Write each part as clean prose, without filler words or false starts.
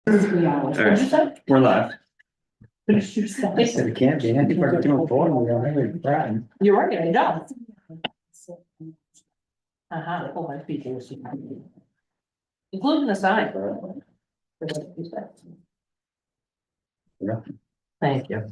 What'd you say? We're live. Finish your stuff. I said it can't be, anybody doing porn, we don't have any problem. You're right, I know. Oh, my feet are. Including the sign. Yeah. Thank you.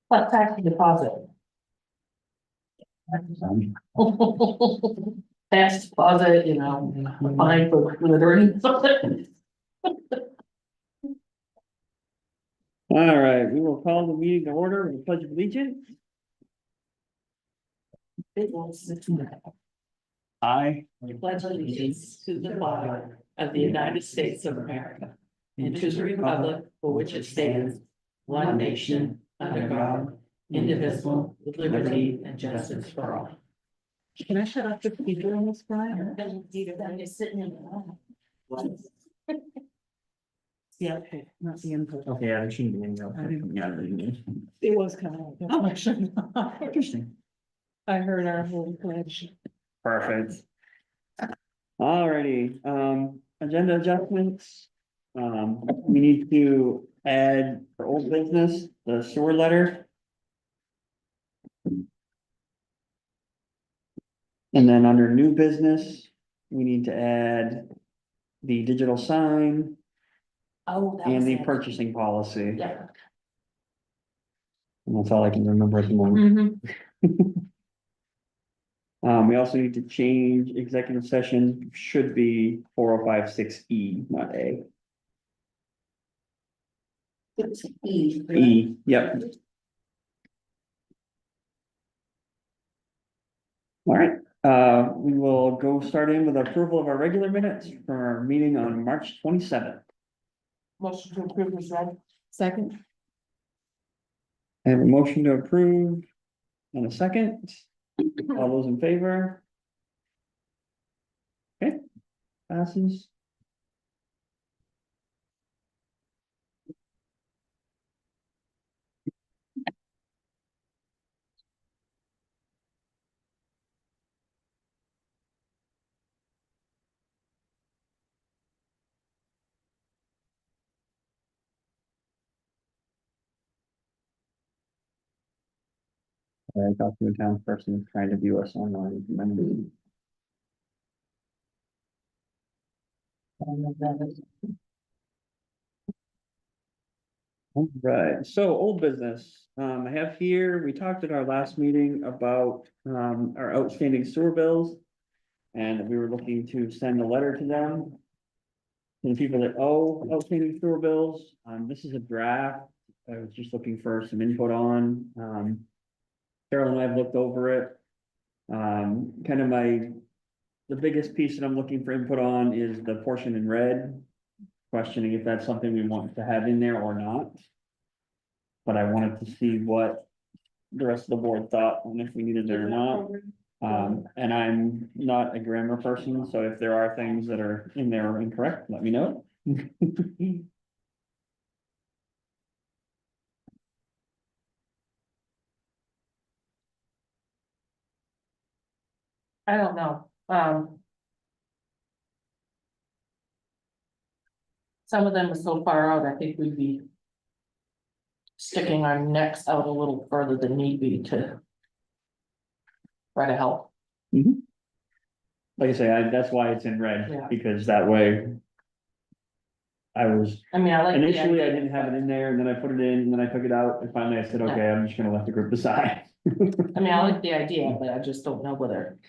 What tax deposit? Tax deposit, you know, fine for littering. All right, we will call the meeting to order with the pledge of allegiance. I. Pledge allegiance to the flag of the United States of America and to the republic for which it stands, one nation, under God, indivisible, with liberty and justice for all. Can I shut off the speaker on this, Brian? That is sitting in the. Yeah, okay, not the input. Okay, yeah, there shouldn't be any else. It was kind of like, oh, I shouldn't. Interesting. I heard our whole pledge. Perfect. Alrighty, agenda adjustments. We need to add for old business, the sewer letter. And then under new business, we need to add the digital sign Oh, that and was the it. purchasing policy. Yeah. And that's all I can remember at the moment. Mhm. We also need to change executive session, should be 4056E, not A. It's E. E, yep. All right, we will go start in with approval of our regular minutes for our meeting on March 27th. Motion to approve is read. Second. I have a motion to approve and a second. All those in favor? Okay, passes. I talked to a town person trying to view us online. All right, so old business, I have here, we talked at our last meeting about, our outstanding sewer bills. And we were looking to send a letter to them. To the people that owe outstanding sewer bills, this is a draft, I was just looking for some input on, Carol and I have looked over it. Kind of the biggest piece that I'm looking for input on is the portion in red. Questioning if that's something we want to have in there or not. But I wanted to see what the rest of the board thought and if we needed it or not. And I'm not a grammar person, so if there are things that are in there or incorrect, let me know. I don't know, some of them are so far out, I think we'd be sticking our necks out a little further than need be to try to help. Like I say, that's why it's in red, Yeah. because that way. I was, I mean, I like. the initially I idea, didn't have it but- in there, and then I put it in, and then I took it out, and finally I said, okay, I'm just gonna let the group decide. I mean, I like the idea, but I just don't know whether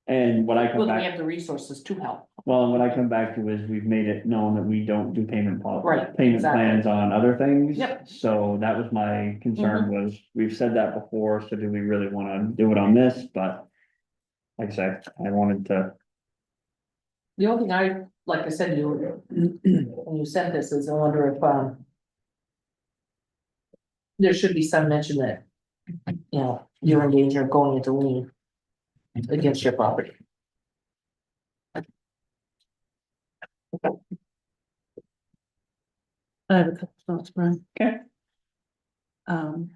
And what I come we back, have the resources to help. well, what I come back to is we've made it known that we don't do payment Right, payment exactly. plans on other things. Yep. So that was my concern was, we've said that before, so do we really wanna do it on this, but. Like I said, I wanted to, The only thing like I said, when you said this, is I wonder if, there should be some mention that, you know, you're in danger of going into lien against your property. I have a couple thoughts, Brian. Okay. Want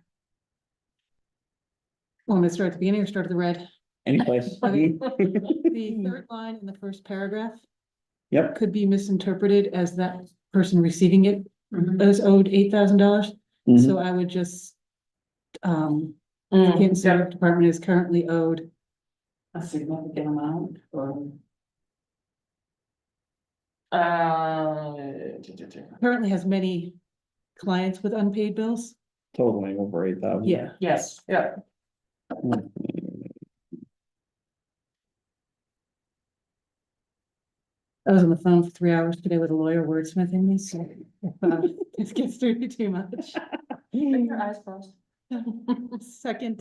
me to start at the beginning or start at the red? Any place? Okay. The third line in the first paragraph Yep. could be misinterpreted as that person receiving it Mhm. is owed $8,000. Mhm. So I would just, Canton Mm, Sewer Department is currently owed, a significant amount or. Uh. currently has many clients with unpaid bills. Totaling over 8,000. Yeah, Yes, yeah. I was on the phone for 3 hours today with a lawyer wordsmithing me, so it gets through me too much. Your eyes closed. Second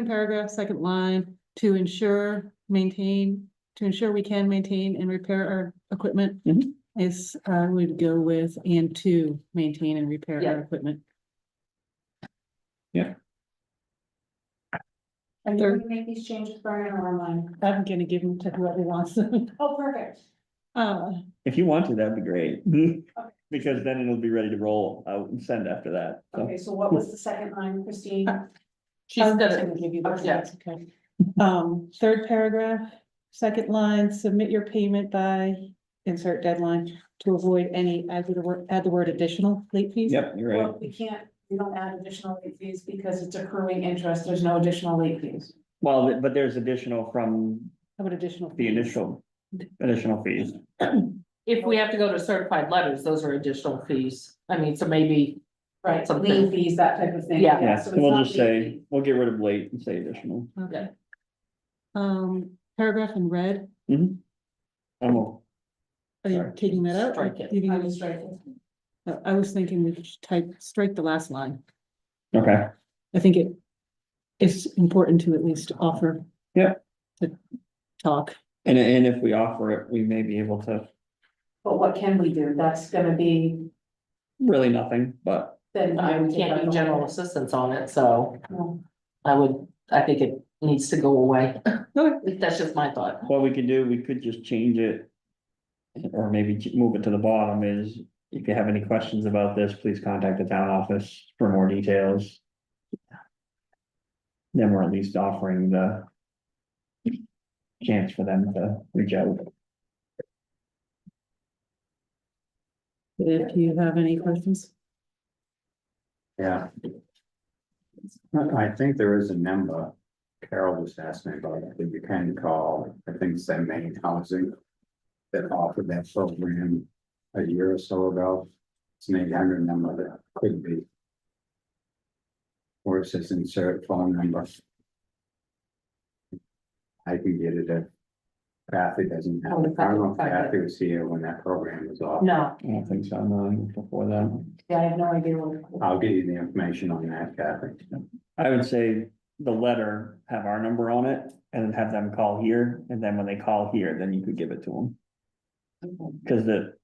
paragraph, second line, to ensure we can maintain and repair our equipment. Mhm. Is, I would go with, and to maintain and repair Yeah. our equipment. Are you Third. going to make these changes, Brian, or am I'm gonna give them to whoever wants them. I? Oh, perfect. If you want to, that'd be great. Because then it'll be ready to roll out and send after that. So. Okay, so what was the second line, Christine? She's I'm just gonna, gonna give you the yeah. words, okay. Third paragraph, second line, submit your payment by insert deadline to avoid any, add the word additional late fees. Yep, you're right. Well, we don't add additional late fees because it's accruing interest. There's no additional late fees. Well, but there's additional from How about additional? the fees? initial additional fees. if we have to go to certified letters, those are additional fees. I mean, so maybe, Right, Something. lien fees, that type of thing. Yeah. Yeah, so so it's we'll not just lien say, fees. we'll get rid of late and say additional. Okay. Paragraph in red, Mhm. I'm are you Sorry. taking that out? Strike it. You think I it was was- striking. I was thinking we should strike the last line. okay. I think it is important to at least offer. Yeah. To talk. And if we offer it, we may be able to, But what can we do? That's gonna be, really nothing, but then. I can't do general assistance on it, so No. I think it needs to go away. Okay. That's just my thought. what we could do, we could just change it. Or maybe move it to the bottom is, if you have any questions about this, please contact the town office for more details. Then we're at least offering the chance for them to reach out. If you have any questions. Yeah. I think there is a number, Carol just asked me about it, that you can call, I think it's that main housing. That offered that program a year or so ago. It's an 800 number that could be. Or it says insert phone number. I can get it if Kathy doesn't have it. I don't know if Kathy was here when that program was off. No, I don't think so, no, before that. yeah, I have no idea what. I'll get you the information on that, Kathy. I would say the letter have our number on it and then have them call here, and then when they call here, then you could give it to them. Cause the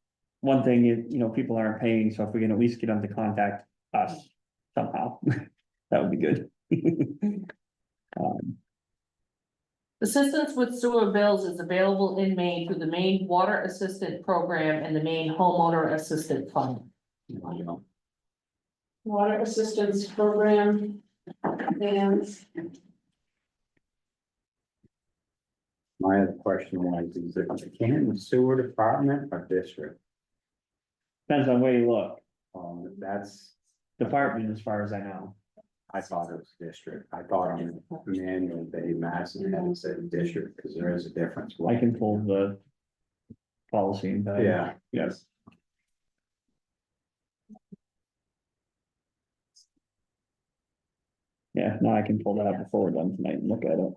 one thing is, people aren't paying, so if we can at least get them to contact us somehow, that would be good. Assistance with sewer bills is available in Maine through the Maine Water Assistant Program and the Maine Homeowner Assistant Fund. Water assistance program. And My other question was, is it the Canton Sewer Department or district? Depends on where you look, That's, department as far as I know. I thought it was district. I thought on the manual Dave Madison had it said district, because there is a difference. I can pull the policy and. Yeah. Yes. Yeah, no, I can pull that up before we're done tonight and look at it,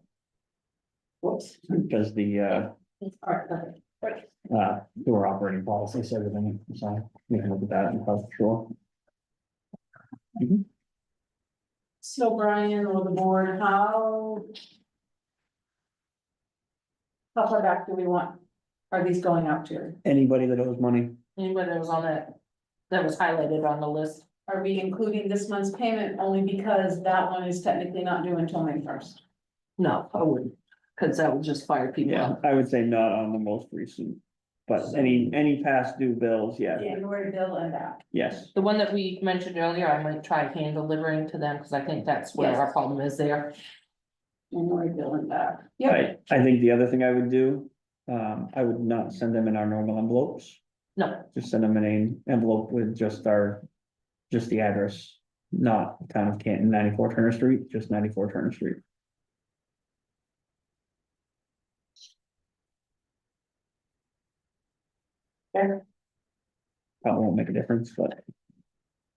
whoops. because the, All right, perfect. sewer operating policy says everything, so we can look at that and for sure. So Brian or the board, how far back do we want? Are these going out to? Anybody that owes money, Anybody that was on that was highlighted on the list. are we including this month's payment only because that one is technically not due until May 1st? No, I wouldn't, because that would just fire people Yeah, up. I would say not on the most recent, but any past due bills, yeah, January bill and that. yes. The one that we mentioned earlier, I might try hand delivering to them, because I think that's where our Yes. problem is there. January bill and that. Yep. I think the other thing I would do, I would not send them in our normal envelopes. No, Just send them in an envelope with just the address, not town of Canton, 94 Turner Street, just 94 Turner Street. Fair. Probably won't make a difference, but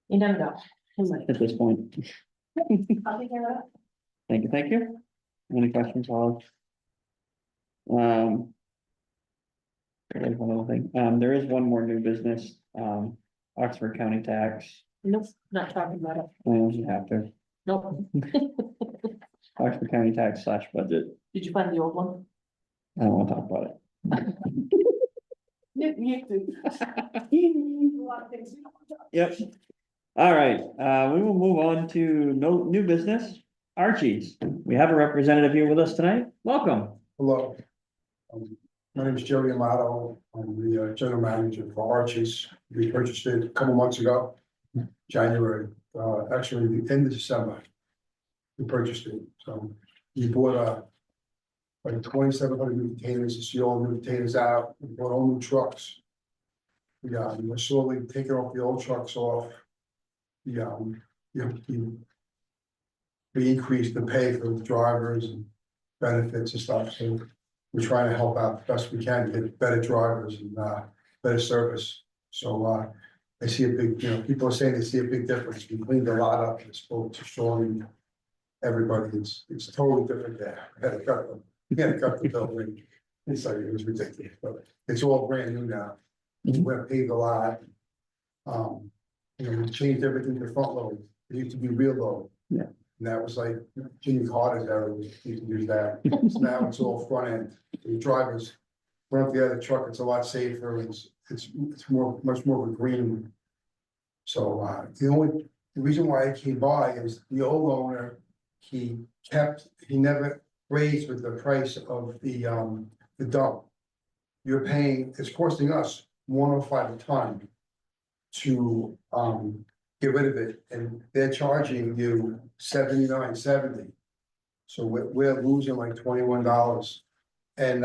you never know. It might. at this point, I'll take care of that. thank you. Any questions, Paul? There is one other thing, there is one more new business, Oxford County tax, Nope, not talking about it. you have to, Nope. Oxford County tax / budget, Did you find the old one? I don't wanna talk about it. You do. A lot of things we don't want to talk. Yep. All right, we will move on to no new business. Archie's, we have a representative here with us tonight. Welcome. Hello. My name is Jerry Amato. I'm the general manager for Archie's. We purchased it a couple months ago, January, actually the end of December. We purchased it, so we bought like 2,700 new containers, to see all the new containers out, we bought all new trucks. Yeah, we're slowly taking off the old trucks off. Yeah, we increased the pay for the drivers and benefits and stuff, so we're trying to help out the best we can, get better drivers and better service. So I see a big, people are saying they see a big difference. We cleaned a lot up, and spoke to Sean. Everybody, it's totally different there. We had to cut the building. It's like, it was ridiculous, but it's all brand new now. We're paved a lot. We changed everything to front load. It used to be rear load. Yeah. And that was like Jimmy Carter's era, we used to use that. So now it's all front end. The drivers run up the other truck, it's a lot safer, it's much more of a green. So the reason why I came by is the old owner, he never raised with the price of the dump. You're paying, it's costing us $105 a ton to get rid of it, and they're charging you $79.70. So we're losing like $21 and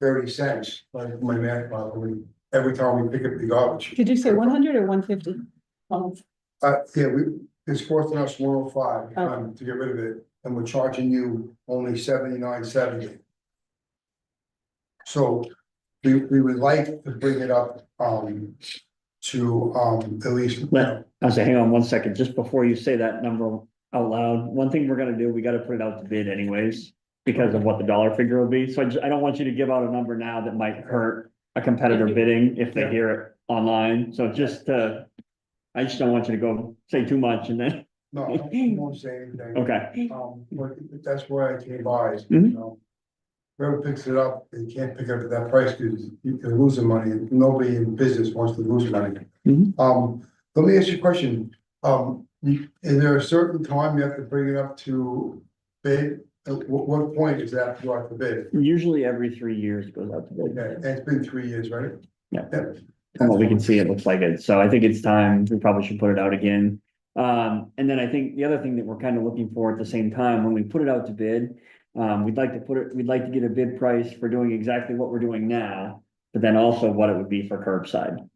30 cents, like my math probably, every time we pick up the garbage. Did you say 100 or 150? Yeah, it's costing us 105 to get rid of it, and we're charging you only $79.70. So we would like to bring it up to at least. I'll say, hang on one second, just before you say that number out loud, one thing we're gonna do, we gotta put it out to bid anyways. Because of what the dollar figure will be, so I don't want you to give out a number now that might hurt a competitor bidding if they hear it online, so I just don't want you to go say too much and then, No, I won't say anything. okay, But that's why I came by, is, Mhm. whoever picks it up, they can't pick it up at that price because you're losing money, and nobody in business wants to lose money. Mhm. Let me ask you a question, is there a certain time you have to bring it up to bid? At what point is that brought to bid? usually every 3 years it goes out to bid. Okay, and it's been 3 years, right? Yeah. Yeah. From what we can see, it looks like it, so I think it's time, we probably should put it out again. And then I think the other thing that we're kind of looking for at the same time, when we put it out to bid, we'd like to get a bid price for doing exactly what we're doing now, but then also what it would be for curbside.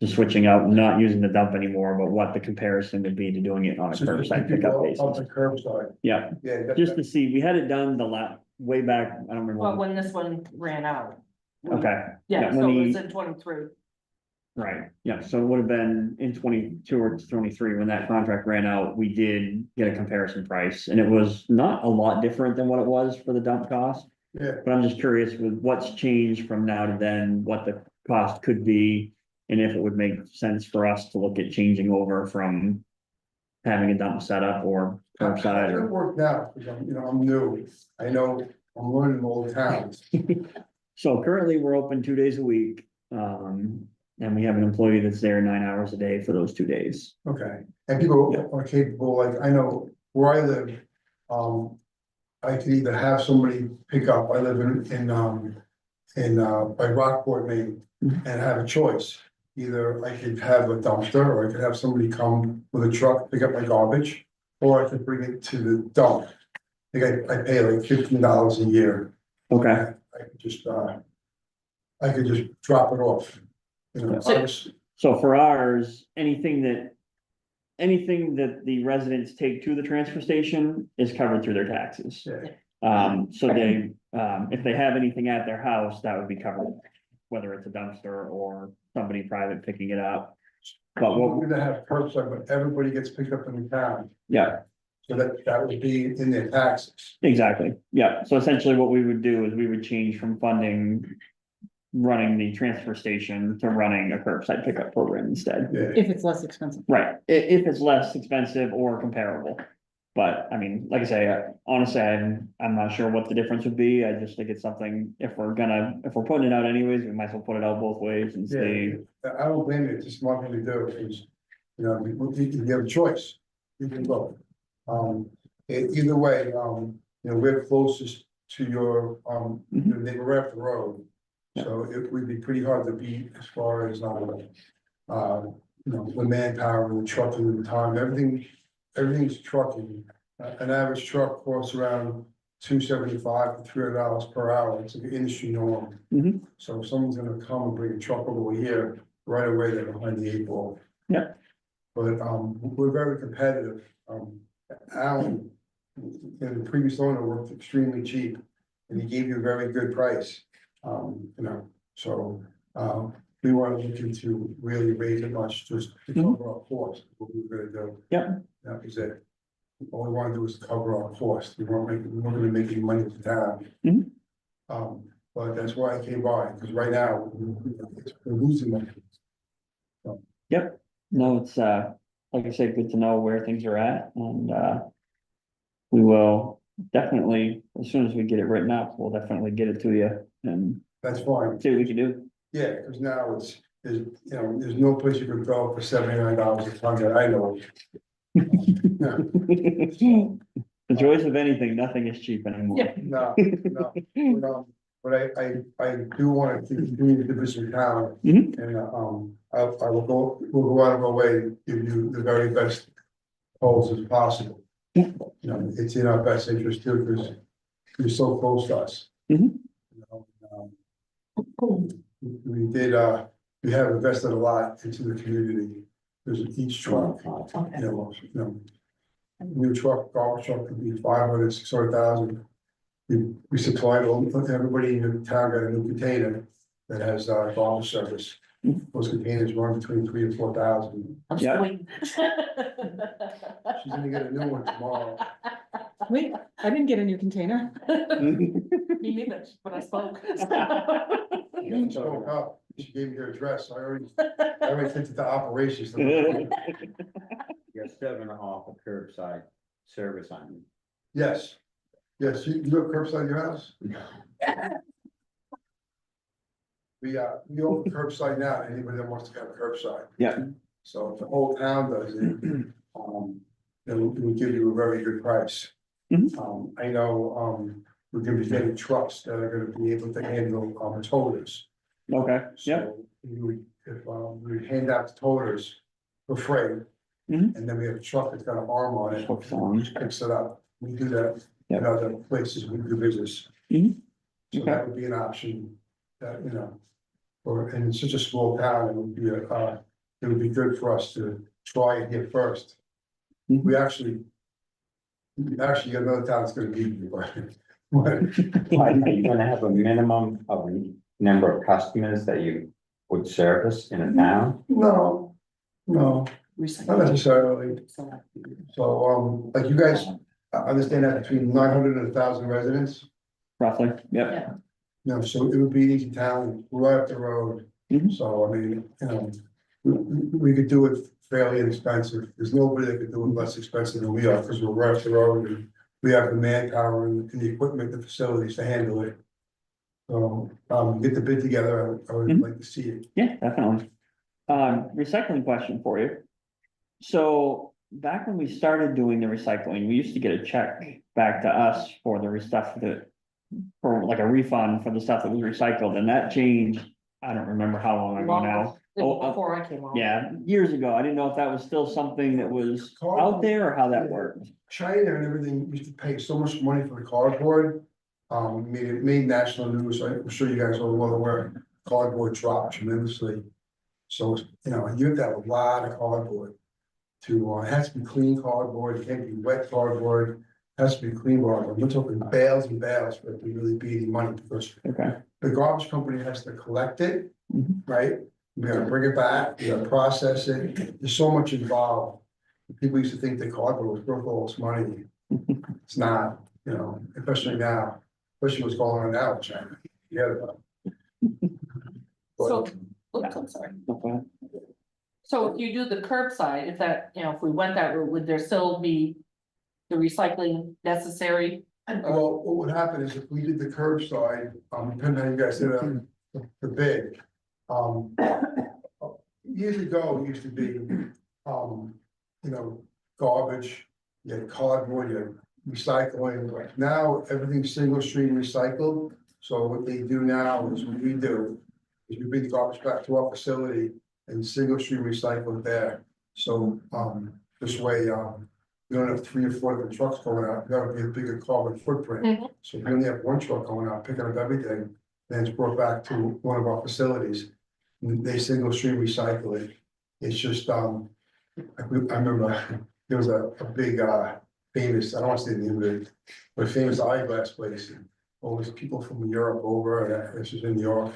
Just switching out, not using the dump anymore, but what the comparison would be to doing it on a So curbside if you pickup go basis. Up the curbside, Yeah, yeah. just to see, we had it done way back, I don't remember. Well, when this one ran out. Okay, Yeah, Yeah, so when it was he- in 23. right, yeah, so it would have been in 22 or 23, when that contract ran out, we did get a comparison price, and it was not a lot different than what it was for the dump cost. Yeah. But I'm just curious with what's changed from now to then, what the cost could be, and if it would make sense for us to look at changing over from having a dump setup or curbside It or. worked out, because I'm new, I know, I'm learning all the towns. So currently, we're open 2 days a week, and and we have an employee that's there 9 hours a day for those 2 days. Okay, and people Yeah. are capable, like, I know where I live, I could either have somebody pick up, I live by Rockport, Maine, Mhm. and have a choice. Either I could have a dumpster, or I could have somebody come with a truck, pick up my garbage, or I could bring it to the dump. I think I pay like $15 a year. Okay. I could just drop it off. You know, I was, So for ours, anything that the residents take to the transfer station is covered through their taxes. yeah, So they, if they have anything at their house, that would be covered, whether it's a dumpster or somebody private picking it up. But we're what, gonna have curbside, but everybody gets picked up in the town, yeah, so that would be in their taxes. exactly. Yeah, so essentially what we would do is we would change from funding running the transfer station to running a curbside pickup program instead. Yeah, If it's less expensive. Right, if it's less expensive or comparable. But I mean, like I say, honestly, I'm not sure what the difference would be. I just think it's something, if we're putting it out anyways, we might as well put it out both ways and see. I don't blame you, it's just smart thing to do, because, you know, you have a choice, you can go. Either way, you know, we're closest to your, we're up the road. So it would be pretty hard to beat as far as, you know, the manpower and the trucking and the time, everything's trucking. An average truck costs around $275 to $300 per hour, it's an industry norm. Mhm. So if someone's gonna come and bring a truck over here, right away, they're behind the 8 ball. Yeah. But, we're very competitive, Alan, the previous owner worked extremely cheap, and he gave you a very good price. You know, so, we weren't looking to really raise it much, just to cover our costs, what we were gonna do. Yeah. That was it. All we wanted to do was cover our costs, we weren't gonna make any money with the town. Mhm. But that's why I came by, because right now, we're losing money. Yep, no, it's, like I said, good to know where things are at and, we will definitely, as soon as we get it written up, we'll definitely get it to you and That's fine, see what we can do. yeah, because now there's, you know, there's no place you could go for $79 a ton that I know. Yeah. The joys of anything, nothing is cheap anymore. Yeah. No, but I do want to continue to visit town. Mhm. And, we'll go out of our way to give you the very best polls as possible. Yeah. You know, it's in our best interest too, because you're so close to us. Mhm. You know, we have invested a lot into the community, because each truck, you know, new truck, garbage truck could be 500, 600,000. We supplied everybody in the town got a new container that has garbage service. Those containers run between 3,000 and 4,000. I'm Yeah. just waiting. She's gonna get a new one tomorrow. Wait, I didn't get a new container. Me neither, but I spoke. She spoke up, she gave me her address, I already sent it to operations. You got 7 off of curbside service on Yes, you have curbside at your house? We own curbside now, anybody that wants to have curbside. Yeah. So if the whole town does it, then we would give you a very good price. Mhm. I know, we're gonna be getting trucks that are gonna be able to handle, toters. Okay, yeah, So we hand out the toters for free. Mhm. And then we have a truck that's got an arm on it, Hooks on. which picks it up. We do that in Yep. other places we do business. Mhm. So Okay. that would be an option that, you know, and it's such a small town, it would be it would be good for us to try it here first. Mhm. We actually got another town that's gonna beat you, but. Are you gonna have a minimum of number of customers that you would service in a town? No, not necessarily. So, like you guys understand that between 900 and 1,000 residents, roughly, yeah. you know, so it would be an easy town, right up the road. Mhm. So, I mean, you know, we could do it fairly inexpensive. There's nobody that could do it less expensive than we are, because we're right up the road and we have the manpower and the equipment, the facilities to handle it. So, get the bid together, I would Mhm. like to see it. Yeah, definitely. Recycling question for you. So back when we started doing the recycling, we used to get a check back to us for the stuff that. For like a refund for the stuff that was recycled, and that changed, I don't remember how long ago now. Oh, Before I came on. yeah, years ago, I didn't know if that was still something that was out there or how that worked. China and everything used to pay so much money for the cardboard. Made national news, I'm sure you guys are well aware, cardboard dropped tremendously. So, you have to have a lot of cardboard. It has to be clean cardboard, it can't be wet cardboard, it has to be clean cardboard, we're talking bales and bales for it to really be any money, because Okay. the garbage company has to collect it, Mhm. right? We gotta bring it back, we gotta process it, there's so much involved. People used to think that cardboard was worth all this money. It's not, especially now, especially what's going on now, in China. Yeah. So, oops, I'm sorry. Okay. So if you do the curbside, if that, if we went that route, would there still be the recycling necessary? Well, what would happen is if we did the curbside, depending on how you guys did the bid. Years ago, it used to be, garbage, you had cardboard, you had recycling. Now, everything's single stream recycled, so what they do now is what we do. Is we bring the garbage back to our facility and single stream recycle it there. So, this way, we don't have 3 or 4 different trucks going out, that would be a bigger carbon footprint. Mhm. So we only have one truck going out, picking up everything, then it's brought back to one of our facilities. And they single stream recycle it. It's just, I remember there was a big, famous, I don't want to say the name of it, but famous eyeglass place. All these people from Europe over, and this was in New York.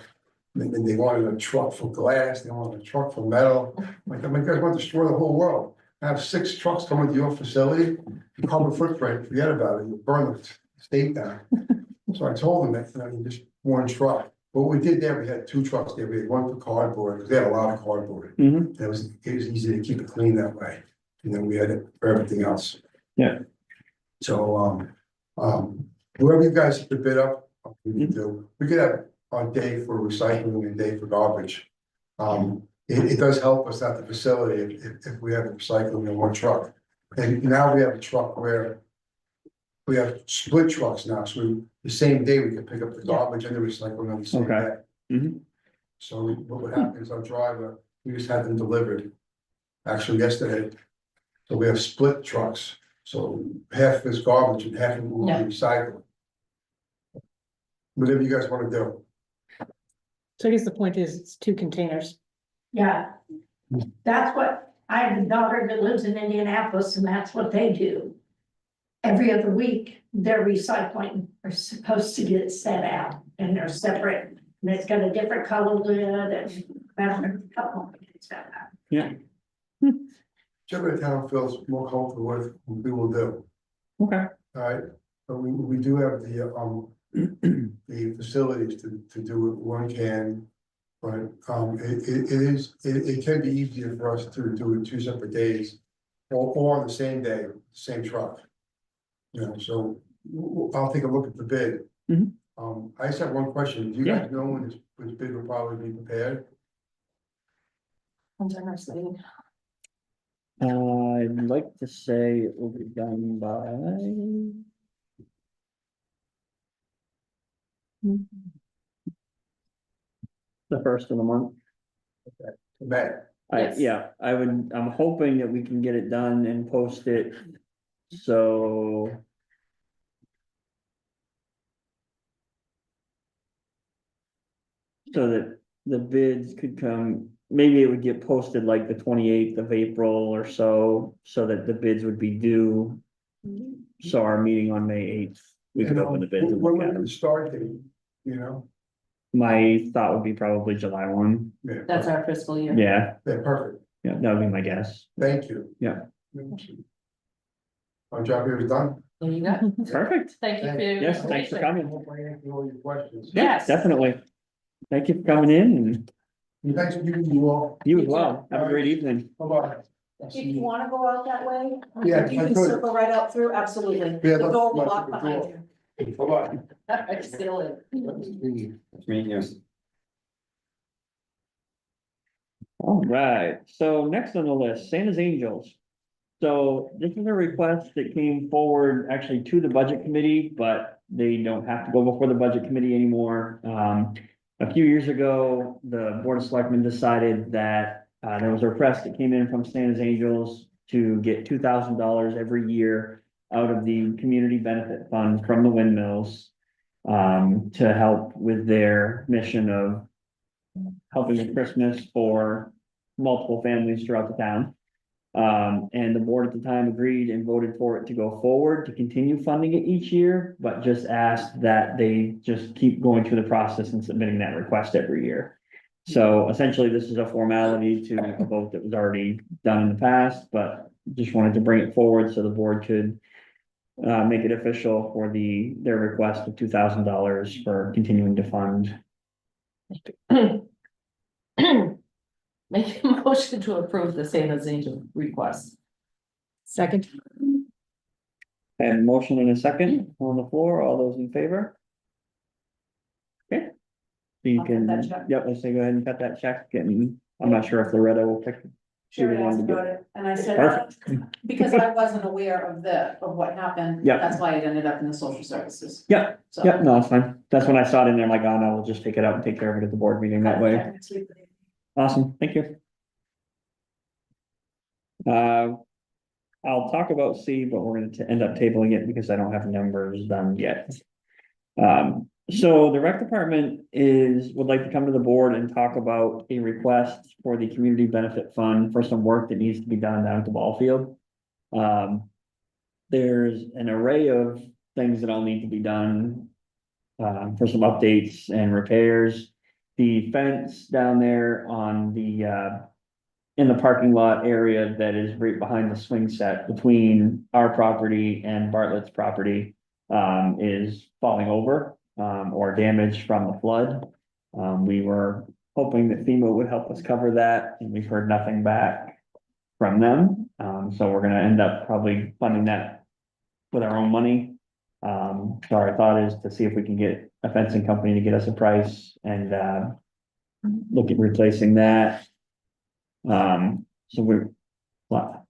And they wanted a truck for glass, they wanted a truck for metal. Like, you guys want to destroy the whole world. Have 6 trucks coming to your facility, carbon footprint, forget about it, you burn the state down. So I told them that, just one truck. But what we did there, we had 2 trucks there, we had one for cardboard, because they had a lot of cardboard. Mhm. It was easy to keep it clean that way, and then we had it for everything else. Yeah. So, whoever you guys put the bid up, we could have a day for recycling and a day for garbage. It does help us at the facility if we have the recycling in one truck. And now we have a truck where we have split trucks now, so the same day we can pick up the garbage and the recycling on the same Okay. day. Mhm. So what would happen is our driver, we just had them delivered, actually yesterday. So we have split trucks, so half is garbage and half will be Yeah. recycled. Whatever you guys wanna do. So I guess the point is, it's 2 containers. Yeah, that's what, I have a daughter that lives in Indianapolis and that's what they do. Every other week, their recycling are supposed to get set out and they're separate. And it's got a different color lid and a couple of things like that. Yeah. Whichever the town feels more comfortable with, we will do, Okay. alright? But we do have the facilities to do it, one can. But, it can be easier for us to do it 2 separate days, or on the same day, same truck. So I'll take a look at the bid. Mhm. I just have one question, do you Yeah. guys know when this bid will probably be prepared? When's our next meeting? I'd like to say it will be done by. The first of the month. May. Yes. I'm hoping that we can get it done and post it. So. So that the bids could come, maybe it would get posted like the 28th of April or so that the bids would be due. So our meeting on May 8th, we could open the bids and When look at would them. the start date, My thought would be probably July 1. Yeah. That's our fiscal year. Yeah, Yeah, perfect, that would be my guess. thank you. Yeah. Our job here is done. There you go. Perfect. Thank you for your Yes, thanks for information. coming. Hope I answered all your questions. Yeah, Yes. definitely. Thank you for coming in, And thanks for giving you all. and you as You too. well. Have a great evening. Bye-bye. If you wanna go out that way, Yeah, you I can could. circle right out through, absolutely. Yeah, The that's- door will that's lock the behind door. you. Bye-bye. I still in. It's me, yes. All right, so next on the list, Santa's Angels. So this is a request that came forward actually to the budget committee, but they don't have to go before the budget committee anymore. A few years ago, the Board of Selectmen decided that, there was a request that came in from Santa's Angels to get $2,000 every year out of the community benefit fund from the windmills, to help with their mission of helping with Christmas for multiple families throughout the town. And the board at the time agreed and voted for it to go forward, to continue funding it each year, but just asked that they just keep going through the process and submitting that request every year. So essentially, this is a formality to a vote that was already done in the past, but just wanted to bring it forward so the board could make it official for their request of $2,000 for continuing to fund. Make a motion to approve the Santa's Angel request. Second. And motion in a second on the floor, all those in favor? Okay. So you I'll cut can, that check. yep, let's say go ahead and cut that check, and I'm not sure if Loretta will pick. Sure, She asked wanted to about get- it, and I said, Perfect. because I wasn't aware of what happened. Yeah. That's why it ended up in the social services. Yeah, So. Yep, no, it's fine. That's when I saw it in there, like, oh, no, we'll just take it out and take care of it at the board meeting that way. Next week. Awesome, thank you. I'll talk about C, but we're gonna end up tabling it because I don't have numbers done yet. So the rec department would like to come to the board and talk about a request for the community benefit fund for some work that needs to be done down at the ball field. There's an array of things that all need to be done. For some updates and repairs. The fence down there on in the parking lot area that is right behind the swing set between our property and Bartlett's property, is falling over, or damaged from the flood. We were hoping that FEMA would help us cover that, and we've heard nothing back from them. So we're gonna end up probably funding that with our own money. So our thought is to see if we can get a fencing company to get us a price and, look at replacing that. So we're, what?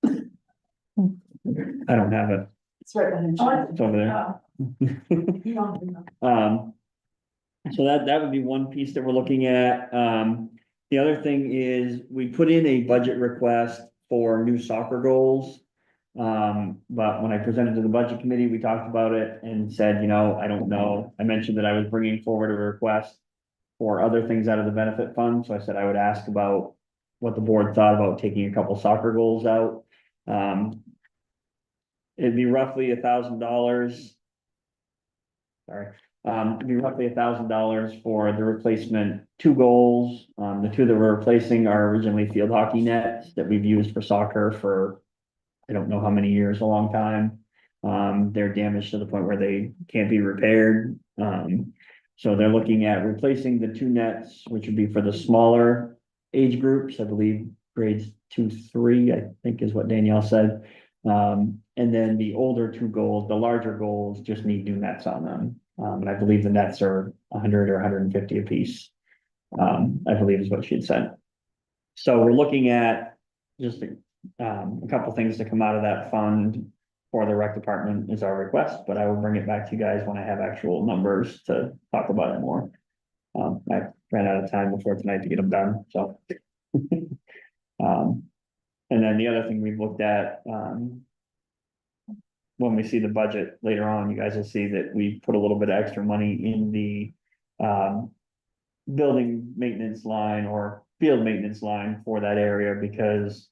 I don't have it, It's right behind you. it's over there. So that would be one piece that we're looking at. The other thing is we put in a budget request for new soccer goals. But when I presented to the budget committee, we talked about it and said, I don't know. I mentioned that I was bringing forward a request for other things out of the benefit fund. So I said I would ask about what the board thought about taking a couple soccer goals out. It'd be roughly $1,000. Sorry. It'd be roughly $1,000 for the replacement 2 goals. The 2 that we're replacing are originally field hockey nets that we've used for soccer for I don't know how many years, a long time. They're damaged to the point where they can't be repaired. So they're looking at replacing the 2 nets, which would be for the smaller age groups, I believe grades 2, 3, I think is what Danielle said. And then the older 2 goals, the larger goals just need new nets on them. And I believe the nets are 100 or 150 apiece. I believe is what she had said. So we're looking at just a couple things to come out of that fund for the rec department is our request, but I will bring it back to you guys when I have actual numbers to talk about it more. I ran out of time before tonight to get them done, so. And then the other thing we've looked at, when we see the budget later on, you guys will see that we put a little bit of extra money in the, building maintenance line or field maintenance line for that area because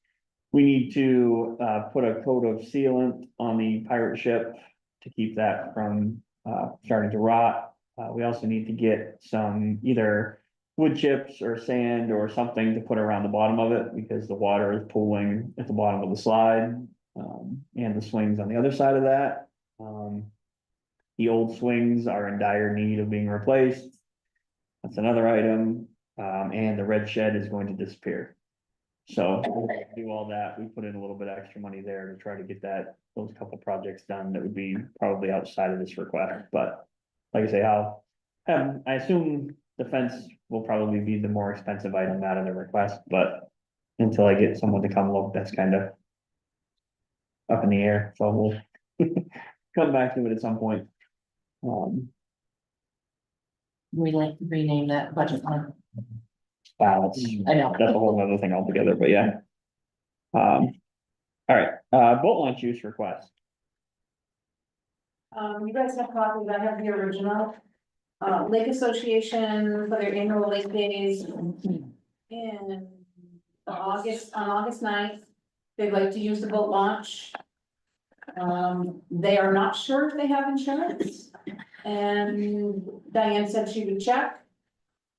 we need to put a coat of sealant on the pirate ship to keep that from starting to rot. We also need to get some either wood chips or sand or something to put around the bottom of it because the water is pooling at the bottom of the slide, and the swings on the other side of that. The old swings are in dire need of being replaced. That's another item, and the red shed is going to disappear. So to do all that, we put in a little bit of extra money there to try to get those couple projects done that would be probably outside of this request, but like I say, I assume the fence will probably be the more expensive item out of the request, but until I get someone to come look, that's kind of up in the air, so we'll come back to it at some point. We like to rename that budget line. Wow, I know. that's a whole other thing altogether, but yeah. All right, boat launch use request. You guys have copies, I have the original. Lake Association for their annual lake days in August, on August 9th. They'd like to use the boat launch. They are not sure if they have insurance. And Diane said she would check.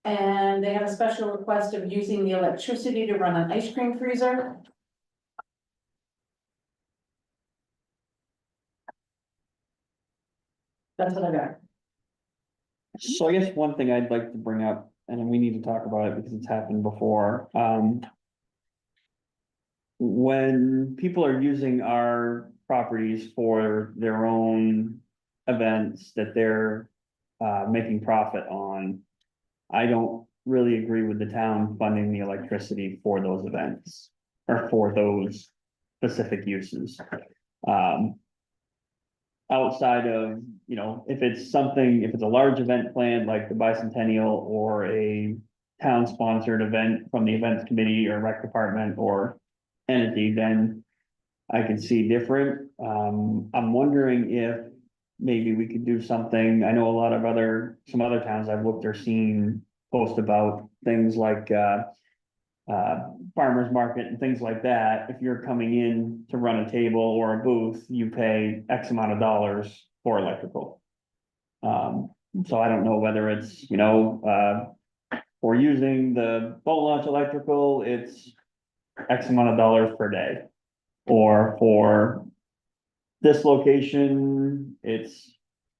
And they have a special request of using the electricity to run an ice cream freezer. That's what I got. So I guess one thing I'd like to bring up, and then we need to talk about it because it's happened before, when people are using our properties for their own events that they're making profit on, I don't really agree with the town funding the electricity for those events or for those specific uses. Outside of, you know, if it's a large event planned like the bicentennial or a town sponsored event from the events committee or rec department or entity, then I can see different. I'm wondering if maybe we could do something. I know a lot of some other towns I've looked or seen post about things like farmers market and things like that. If you're coming in to run a table or a booth, you pay X amount of dollars for electrical. So I don't know whether it's, you know, for using the boat launch electrical, it's X amount of dollars per day. Or for this location, it's,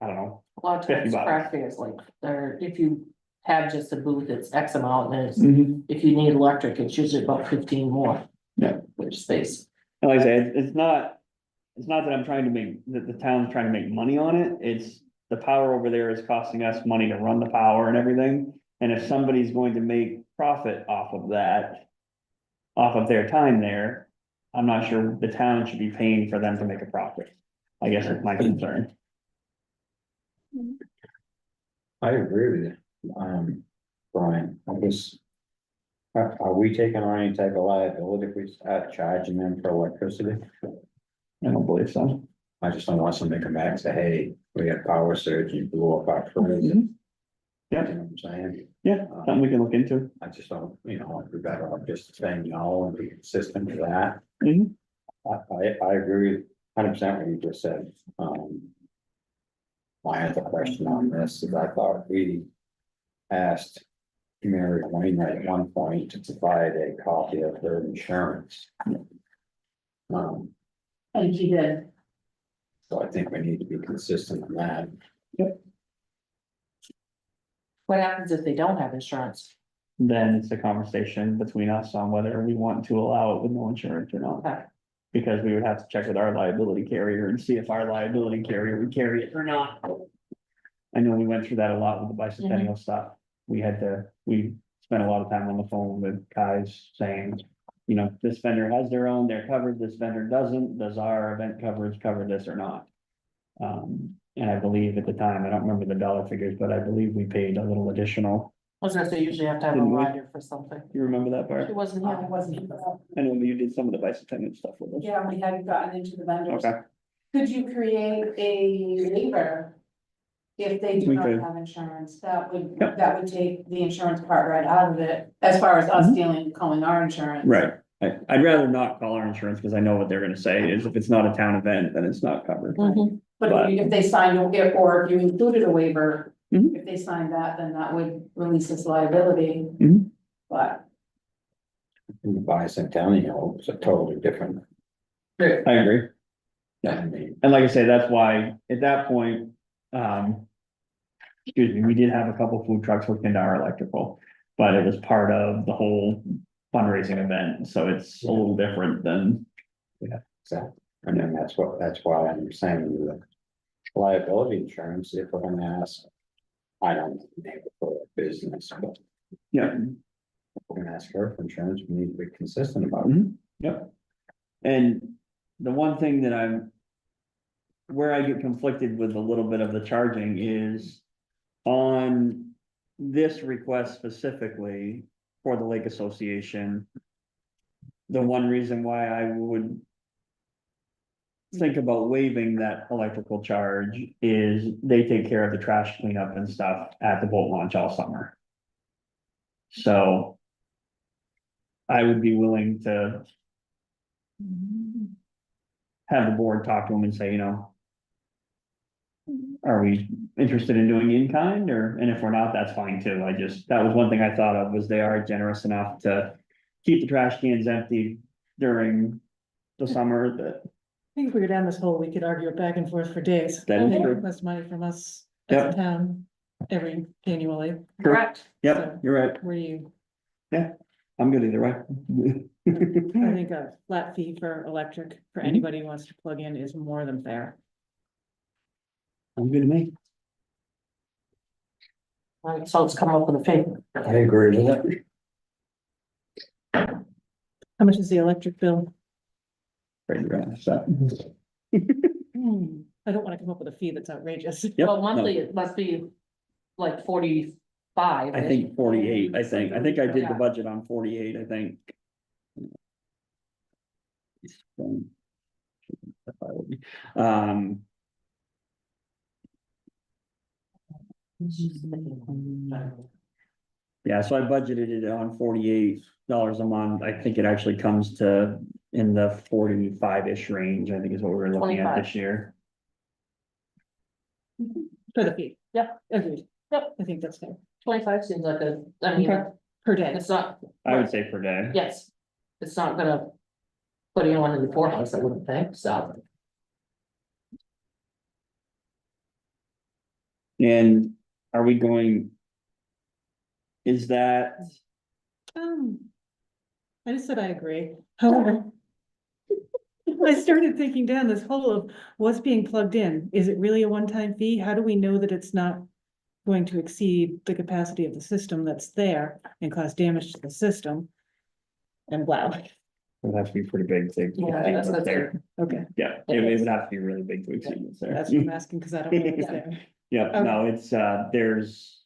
I don't know. A lot of times $50. craft fairs, like, there, if you have just a booth, it's X amount, and it's, Mhm. if you need electric, it's usually about 15 more. Yeah. Which space. And like I say, it's not that I'm trying to that the town's trying to make money on it, it's the power over there is costing us money to run the power and everything. And if somebody's going to make profit off of that, off of their time there, I'm not sure the town should be paying for them to make a profit. I guess that's my concern. I agree with you, Brian, I guess. Are we taking on any type of liability if we start charging them for electricity? I don't believe so. I just don't want somebody to come back and say, hey, we had a power surge, you blew up our freezer. Mhm. You Yeah, know what I'm saying? yeah, something we can look into. I just don't, you know, we're better off just saying no and be consistent with that. Mhm. I agree 100% what you just said. My other question on this is I thought we asked Mary Wainwright at one point to provide a copy of her insurance. And he did. So I think we need to be consistent on that. What happens if they don't have insurance? Then it's a conversation between us on whether we want to allow it with no insurance or not. Okay. Because we would have to check with our liability carrier and see if our liability carrier would carry it or not. I know we went through that a lot with the bicentennial stuff. We spent a lot of time on the phone with guys saying, you know, this vendor has their own, they're covered, this vendor doesn't, does our event coverage cover this or not? And I believe at the time, I don't remember the dollar figures, but I believe we paid a little additional. I was gonna say, usually have to have a Didn't we? rider for something. You remember that part? It wasn't I him. wasn't. I know you did some of the bicentennial stuff with us. Yeah, we hadn't gotten into the vendors. Okay, Could you create a waiver? If they do We not could. have insurance, that would, Yep. that would take the insurance part right out of it, as far as us dealing, calling our insurance. right. I'd rather not call our insurance because I know what they're gonna say is if it's not a town event, then it's not covered. Mhm. But if they signed, or if you included a waiver, Mhm. if they signed that, then that would release this liability. Mhm. But In the bicentennial, it's a totally different. I agree. I mean, And like I say, that's why at that point, excuse me, we did have a couple food trucks hooked into our electrical, but it was part of the whole fundraising event, so it's a little different than. so, and then that's why I'm saying the liability insurance, if we're gonna ask. I don't name it for a business, but Yeah. We're gonna ask her for insurance, we need to be consistent about it. Mhm. Yep. And the one thing that where I get conflicted with a little bit of the charging is on this request specifically for the Lake Association. The one reason why I would think about waiving that electrical charge is they take care of the trash cleanup and stuff at the boat launch all summer. So I would be willing to have the board talk to them and say, you know, are we interested in doing in kind or, and if we're not, that's fine too. That was one thing I thought of was they are generous enough to keep the trash cans empty during the summer that. I think if we go down this hole, we could argue it back and forth for days. That is They true. request money from us as a Yep. town annually. Correct. Yep, you're right. Where you, I'm good either way. I think a flat fee for electric for Mhm. anybody who wants to plug in is more than fair. I'm good to me. All right, so let's come up with a fee. I agree with it. How much is the electric bill? Right, right, so. I don't wanna come up with a fee that's outrageous. Yep, Well, no, monthly, it must be like 45. I think 48, I think I did Yeah. the budget on 48, I think. Um, yeah, so I budgeted it on $48 a month, I think it actually comes to in the 45-ish range, I think is what we were looking at 25. this year. For the fee. Yep. Agreed. Yep. I think that's fair. 25 seems like I mean, Okay. Per day. it's not, I would say per day. yes, it's not gonna put anyone in the poorhouse, I wouldn't think, so. And are we going? Is that, I just said I agree. However, I started thinking down this hole of what's being plugged in. Is it really a one-time fee? How do we know that it's not going to exceed the capacity of the system that's there and cause damage to the system? And wow, it would have to be pretty big to. Yeah, that's what's there. okay, Yeah, it would have to be really big to exceed what's there. that's what I'm asking, because I don't know what's there. Yeah, no, it's, there's.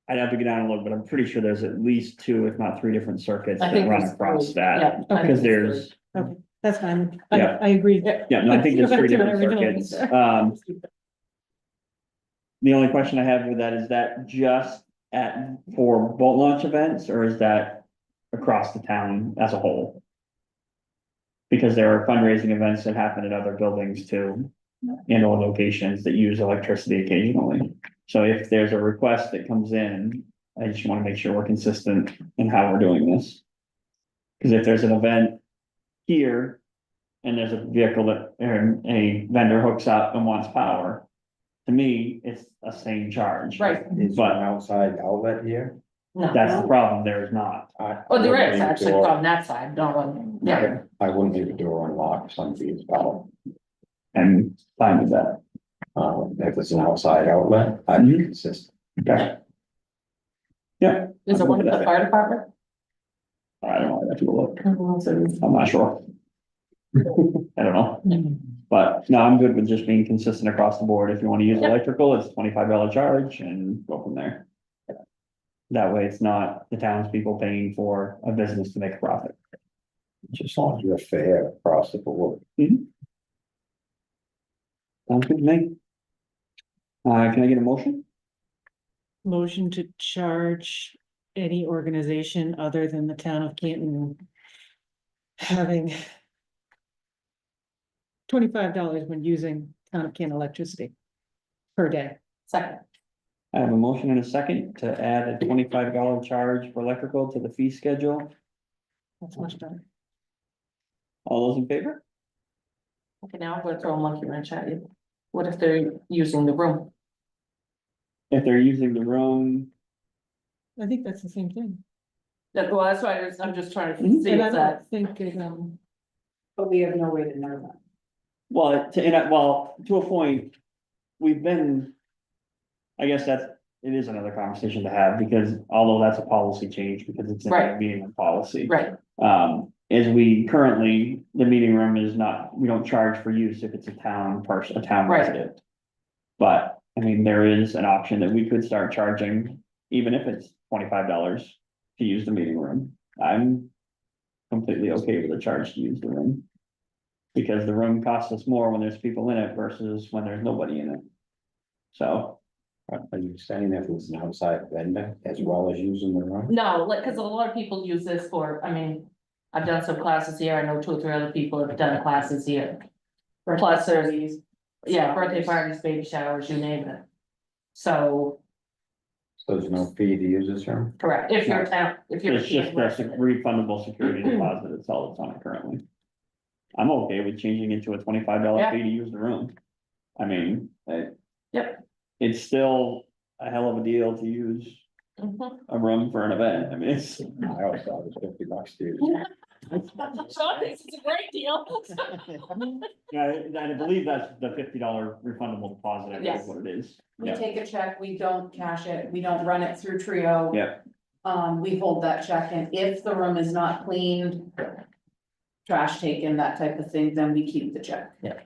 I'd have to get down and look, but I'm pretty sure there's at least 2, if not 3 different circuits I that think run there's across 3, that. yeah, I think Because there's there's, That's fine. Yeah. I agree. yeah, no, I think there's 3 Go back to my different original circuits. answer. The only question I have with that, is that just for boat launch events, or is that across the town as a whole? Because there are fundraising events that happen at other buildings too, and or locations that use electricity occasionally. So if there's a request that comes in, I just want to make sure we're consistent in how we're doing this. Because if there's an event here and there's a vehicle that, or a vendor hooks up and wants power, to me, it's a same charge. Right. Is there an outside outlet here? No. That's the problem, there is not. Oh, there wouldn't is leave the actually door- on that side, not on, yeah, I wouldn't leave the door unlocked if somebody's power. And fine with that. If it's an outside outlet, I'd be consistent. Okay. Yeah. is it one of the fire department? I don't know, I have to go look. I'm not sure. I don't know, but no, I'm good with just being consistent across the board. If you want to use Yep. electrical, it's $25 charge and go from there. That way, it's not the townspeople paying for a business to make a profit. Just as long as you're fair across the board. Sounds good to me. Can I get a motion? Motion to charge any organization other than the town of Canton having $25 when using town of Canton electricity per day. Second, I have a motion and a second to add a $25 charge for electrical to the fee schedule. That's much better. All those in favor? okay, now I'm gonna throw a monkey wrench at you. What if they're using the room? If they're using the room, I think that's the same thing. Well, that's why I'm just trying to Mhm. see And I if that, don't think it, But we have no way to know that. well, to a point, we've been. I guess that's, it is another conversation to have, because although that's a policy change, because it's in the Right. meeting of policy. Right, Is we currently, the meeting room is not, we don't charge for use if it's a town person, a town Right. resident. But, I mean, there is an option that we could start charging, even if it's $25 to use the meeting room. I'm completely okay with the charge to use the room. Because the room costs us more when there's people in it versus when there's nobody in it. So, Are you saying if it's an outside vendor as well as using the room? no, like, cause a lot of people use this for, I mean, I've done some classes here, I know 2 or 3 other people have done classes here. Plus there's, yeah, birthday parties, baby showers, you name it. So, So there's no fee to use this room? correct, if you're a town, if you're. a it's just town the resident. refundable security deposit, it's all that's on it currently. I'm okay with changing it to a $25 Yeah. fee to use the room. I mean, Yep. it's still a hell of a deal to use Mhm. a room for an event, I mean, it's. I always thought it was $50 to use. Sean thinks it's a great deal. Yeah, I believe that's the $50 refundable deposit, I think Yes. is what it is. We Yeah, take a check, we don't cash it, we don't run it through Trio. yeah, We hold that check, and if the room is not cleaned, trash taken, that type of thing, then we keep the check. Yeah.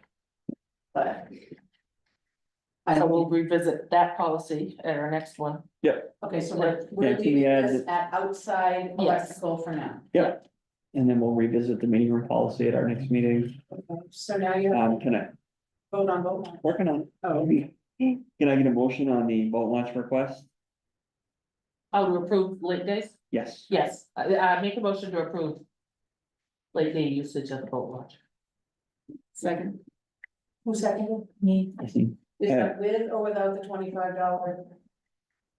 But. So we'll revisit that policy at our next one. Okay, so Yeah, we're can we leaving add this the- at outside Yes. electrical for now. and then we'll revisit the meeting room policy at our next meeting. So now you have to Can I, vote on both. working on, Oh. can I get a motion on the boat launch request? Oh, to approve late days? Yes. Yes, I make a motion to approve. Late day usage of the boat launch. Second. Who seconded? Me. I think Is Yeah. that with or without the $25?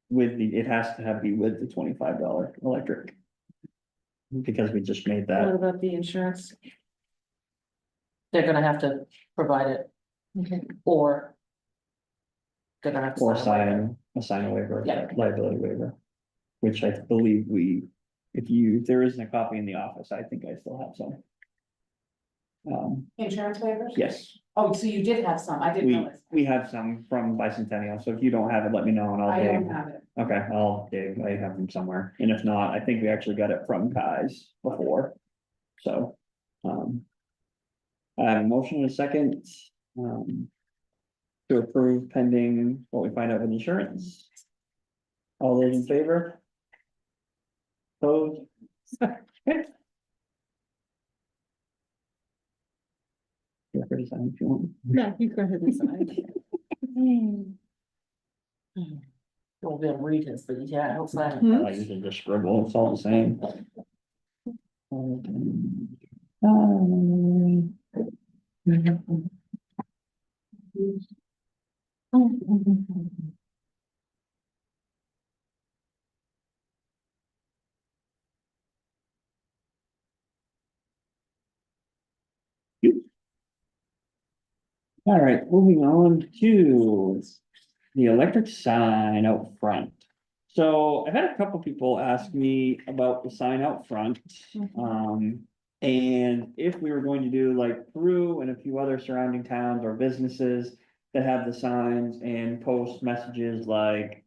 with the, it has to have be with the $25 electric. Because we just made What that, about the insurance? They're gonna have to provide it. Okay. Or. They're gonna have to. or sign a sign a waiver, Yeah. liability waiver. Which I believe if there isn't a copy in the office, I think I still have some. Insurance waivers? Yes, Oh, so you did have some, I didn't realize. we have some from Bicentennial, so if you don't have it, let me know and I'll I don't dig. have it. Okay, I'll dig, I have them somewhere, and if not, I think we actually got it from Kai's before, so. I have a motion and a second, to approve pending what we find out with insurance. All those in favor? Opposed? Yeah, pretty sign if you want. No, you go ahead and sign. We'll be able to read his, but yeah, I'll sign it. Hmm? I usually just scribble, it's all the same. All right, moving on to the electric sign out front. So I've had a couple people ask me about the sign out front. And if we were going to do like Peru and a few other surrounding towns or businesses that have the signs and post messages like,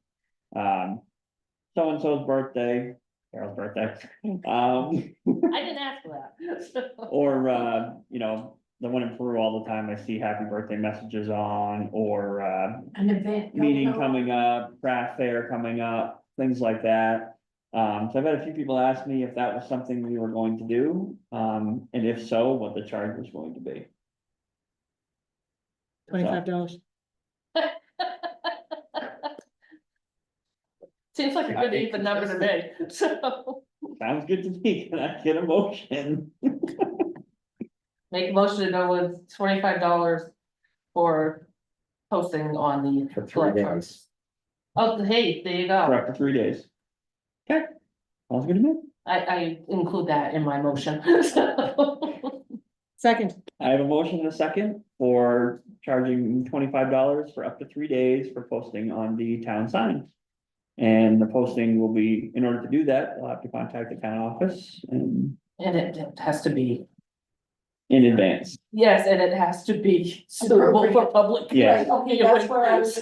so-and-so's birthday, Carol's birthday. I didn't ask for that. Or, the one in Peru all the time, I see happy birthday messages on, or, An event. meeting coming up, craft fair coming up, things like that. So I've had a few people ask me if that was something we were going to do, and if so, what the charge was going to be. $25. Seems like a good even number to me, so. Sounds good to me, can I get a motion? Make a motion to go with $25 for posting on the. For 3 electronics. days. Oh, hey, there you For go. up to 3 days. Okay. Sounds good to me. I include that in my motion. Second, I have a motion and a second for charging $25 for up to 3 days for posting on the town signs. And the posting will be, in order to do that, we'll have to contact the town office and And it has to be, in advance. yes, and it has to be suitable for public. Yeah. Right, okay, that's where I was.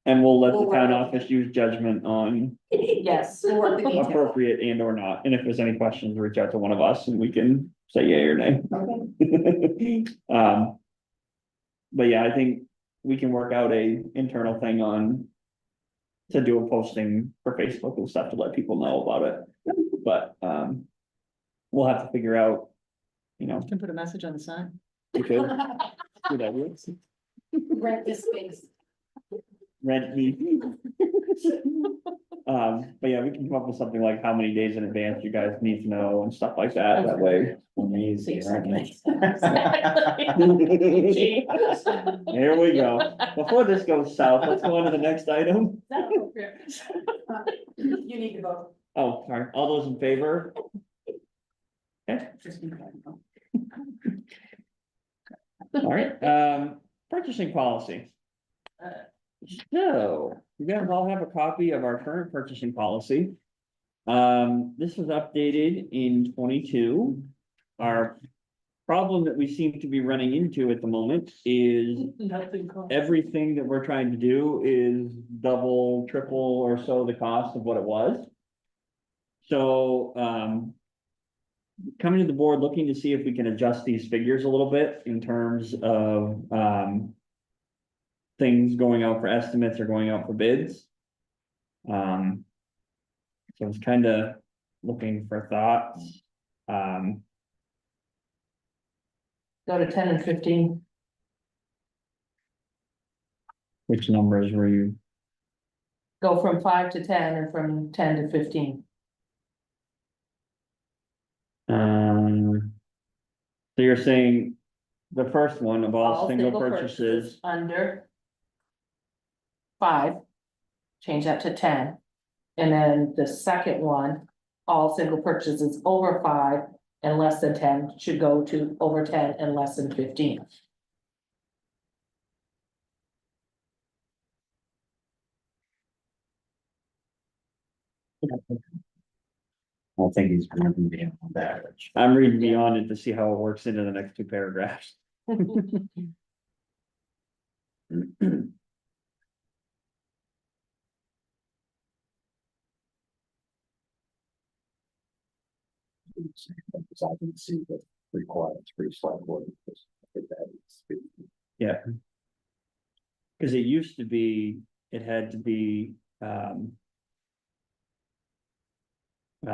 And we'll let the We'll town work office use judgment on Yes, we'll work the details. appropriate and or not, and if there's any questions, reach out to one of us and we can say yay or nay. Okay. But yeah, I think we can work out a internal thing on. To do a posting for Facebook and stuff to let people know about it, but, we'll have to figure out, you know. Can put a message on the sign. We could. Good idea. Rent this space. Rent me. But yeah, we can come up with something like how many days in advance you guys need to know and stuff like that, that way. Amazing, aren't they? Here we go. Before this goes south, let's go on to the next item. You need to vote. Oh, sorry, all those in favor? Okay, all right, purchasing policy. So, you guys all have a copy of our current purchasing policy. This was updated in 22. Our problem that we seem to be running into at the moment is everything that we're trying to do is double, triple or so the cost of what it was. So, coming to the board, looking to see if we can adjust these figures a little bit in terms of, things going out for estimates or going out for bids. So it's kind of looking for thoughts. Go to 10 and 15. Which numbers were you? Go from 5 to 10 and from 10 to 15. So you're saying the first one of all single purchases, under 5, change that to 10. And then the second one, all single purchases over 5 and less than 10 should go to over 10 and less than 15. I think he's gonna be on that. I'm reading beyond it to see how it works into the next two paragraphs. I can see that required 3 select board. Yeah. Cause it used to be, it had to be, well,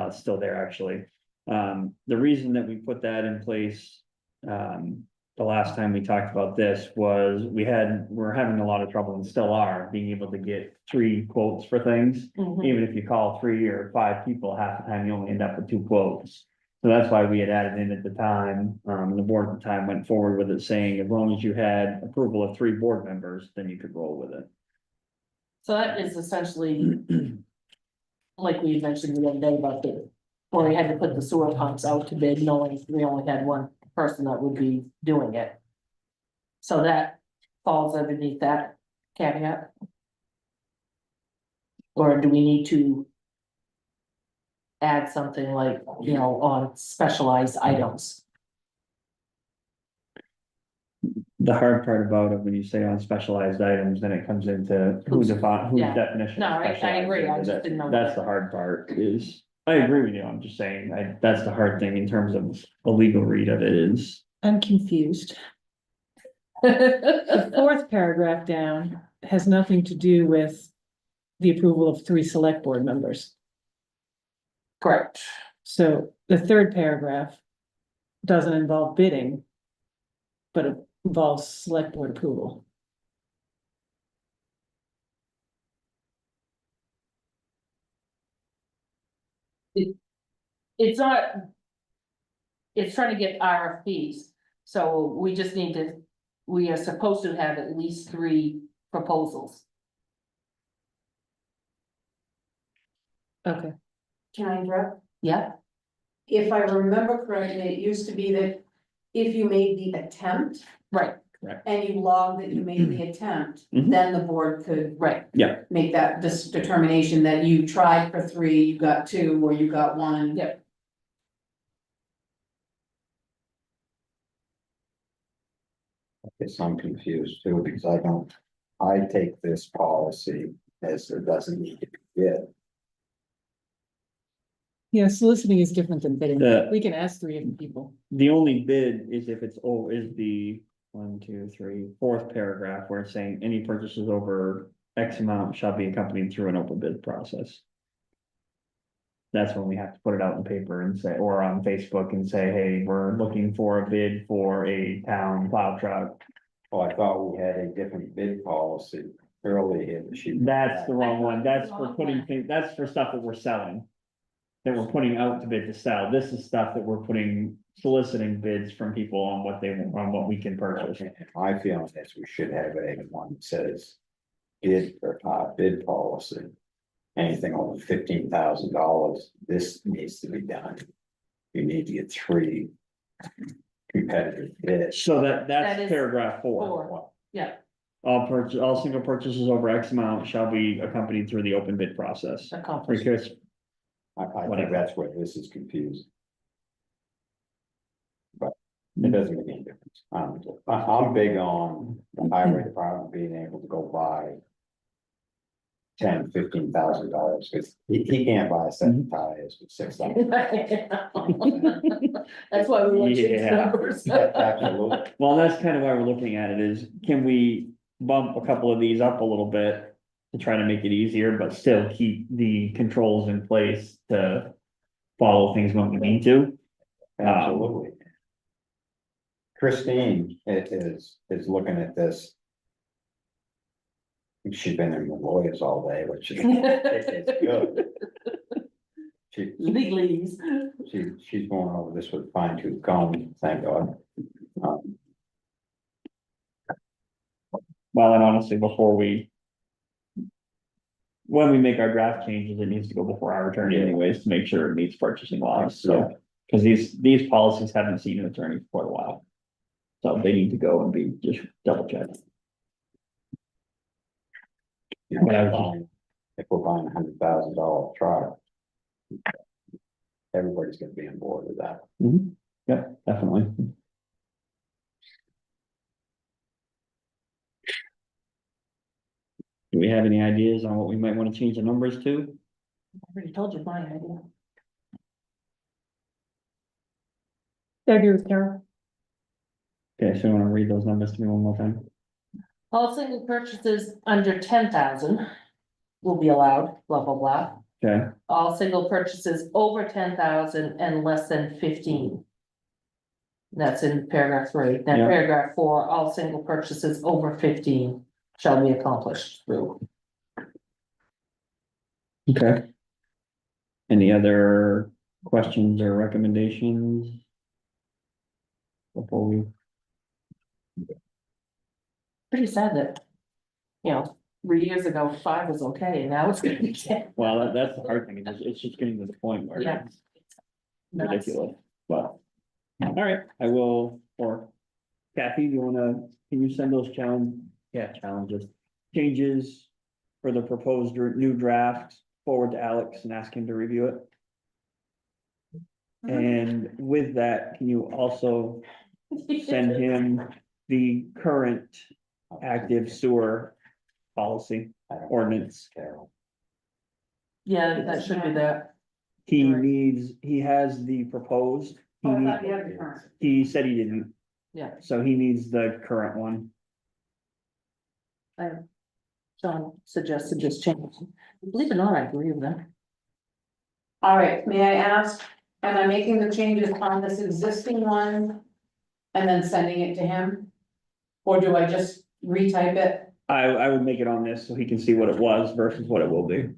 it's still there actually. The reason that we put that in place, the last time we talked about this was we're having a lot of trouble and still are being able to get 3 quotes for things. Even if you call 3 or 5 people, half the time you only end up with 2 quotes. So that's why we had added in at the time, and the board at the time went forward with it saying, as long as you had approval of 3 board members, then you could roll with it. So that is essentially, like we mentioned the other day about when we had to put the sewer pumps out to bid, knowing we only had one person that would be doing it. So that falls underneath that caveat. Or do we need to add something like, you know, on specialized items? The hard part about it, when you say on specialized items, then it comes into whose Yeah. definition. of No, I specialized agree. I is. just didn't know. That's the hard part is, I agree with you, I'm just saying, that's the hard thing in terms of the legal read of it is. I'm confused. The 4th paragraph down has nothing to do with the approval of 3 select board members. Correct. So the 3rd paragraph doesn't involve bidding, but it involves select board approval. It's not. It's trying to get RFPs, so we just need to, we are supposed to have at least 3 proposals. Okay. Can I interrupt? Yeah, If I remember correctly, it used to be that if you made the attempt right, and you logged that you made the attempt, Mhm. then the board could right. make that determination that you tried for 3, you got 2, or you got 1. Yep. Guess I'm confused too, because I don't I take this policy as there doesn't need to be bid. Yeah, soliciting is different than bidding. The- We can ask 3 different people. The only bid is if it's, is the 1, 2, 3, 4th paragraph where it's saying any purchases over X amount shall be accompanied through an open bid process. That's when we have to put it out in paper and say, or on Facebook and say, hey, we're looking for a bid for a town plow truck. Oh, I thought we had a different bid policy early in the sheet. That's the wrong one. That's for putting things, that's for stuff that we're selling. That we're putting out to bid to sell. This is stuff that we're soliciting bids from people on what they, on what we can purchase. My feeling is we should have a one that says bid or bid policy. Anything over $15,000, this needs to be done. You need to get 3 competitive bids. So that's That is paragraph 4. 4. Yeah, All single purchases over X amount shall be accompanied through the open bid process. accomplished. Because I think that's where this is confused. But it doesn't make any difference. I'm big on the highway department being able to go buy $10,000-15,000, because he can't buy a set of tires with $6,000. That's why we want to change Yeah. numbers. Absolutely. well, that's kind of why we're looking at it is, can we bump a couple of these up a little bit? To try to make it easier, but still keep the controls in place to follow things when we need to. Absolutely. Christine is looking at this. She's been in the lawyers all day, which is it's good. Legalese. She's going over this with fine tooth comb, thank God. Well, and honestly, when we make our draft changes, it needs to go before our attorney anyways, to make sure it meets purchasing laws, so. Cause these policies haven't seen an attorney for quite a while. So they need to go and be just double checked. You know, if we're buying $100,000 truck. Everybody's gonna be on board with that. Yeah, definitely. Do we have any ideas on what we might want to change the numbers to? I already told you my idea. I agree with Carol. Okay, so you want to read those numbers to me one more time? All single purchases under 10,000 will be allowed, blah, blah, blah. Okay, All single purchases over 10,000 and less than 15. That's in paragraph 3. Then Yeah. paragraph 4, all single purchases over 15 shall be accomplished through. okay. Any other questions or recommendations? Before we, Pretty sad that, 3 years ago, 5 was okay, and now it's gonna be 10. well, that's the hard thing, it's just getting to the point where Yeah. it's ridiculous, but. All right, I will, or Kathy, do you wanna, can you send those challenges, changes for the proposed new draft forward to Alex and ask him to review it? And with that, can you also send him the current active sewer policy ordinance? Carol. Yeah, that should be that. He has the proposed. He said he didn't. Yeah. So he needs the current one. John suggested just change. Believe it or not, I agree with them. All right, may I ask, am I making the changes on this existing one? And then sending it to him? Or do I just retype it? I would make it on this so he can see what it was versus what it will be.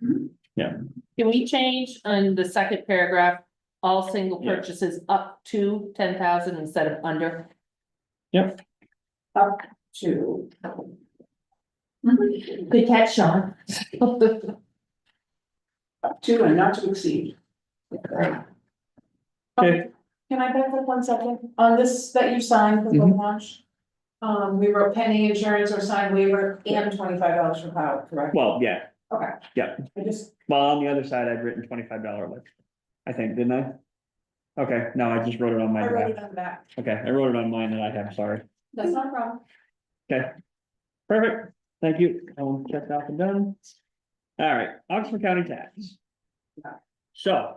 Can we change on the second paragraph, all single Yeah. purchases up to 10,000 instead of under? Yep. Up to. Good catch, Sean. Up to and not to exceed. Okay. Can I back up 1 second? On this that you signed for the launch? We wrote pending insurance or signed waiver and $25 for power, correct? Well, yeah, Okay. yeah. I just, Well, on the other side, I'd written $25 I think, didn't I? Okay, no, I just wrote it on my I wrote it draft. on the back. Okay, I wrote it on mine that I have, sorry. That's not a problem. Okay. Perfect. Thank you. I'll check off and done. All right, Oxford County tax. So,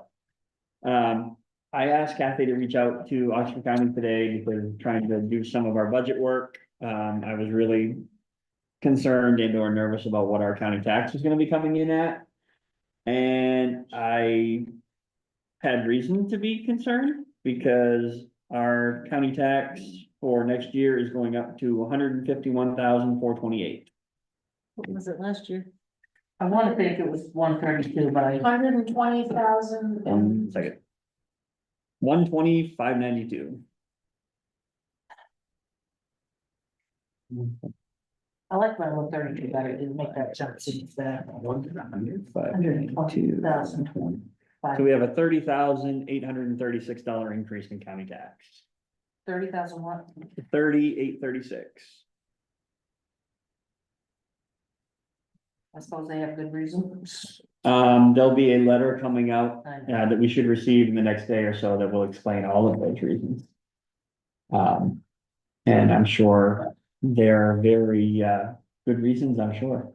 I asked Kathy to reach out to Oxford County today because trying to do some of our budget work. I was really concerned and or nervous about what our county tax was gonna be coming in at. And I had reason to be concerned because our county tax for next year is going up to 151,428. What was it last year? I wanna think it was 132, but I, 120,000. 1 second. 120,592. I like my 132 better, it didn't make that jump since that. 120,020. So we have a $30,836 increase in county tax. 30,000 what? 3836. I suppose they have good reason. There'll be a letter coming out that we should receive in the next day or so that will explain all of those reasons. And I'm sure they're very good reasons, I'm sure.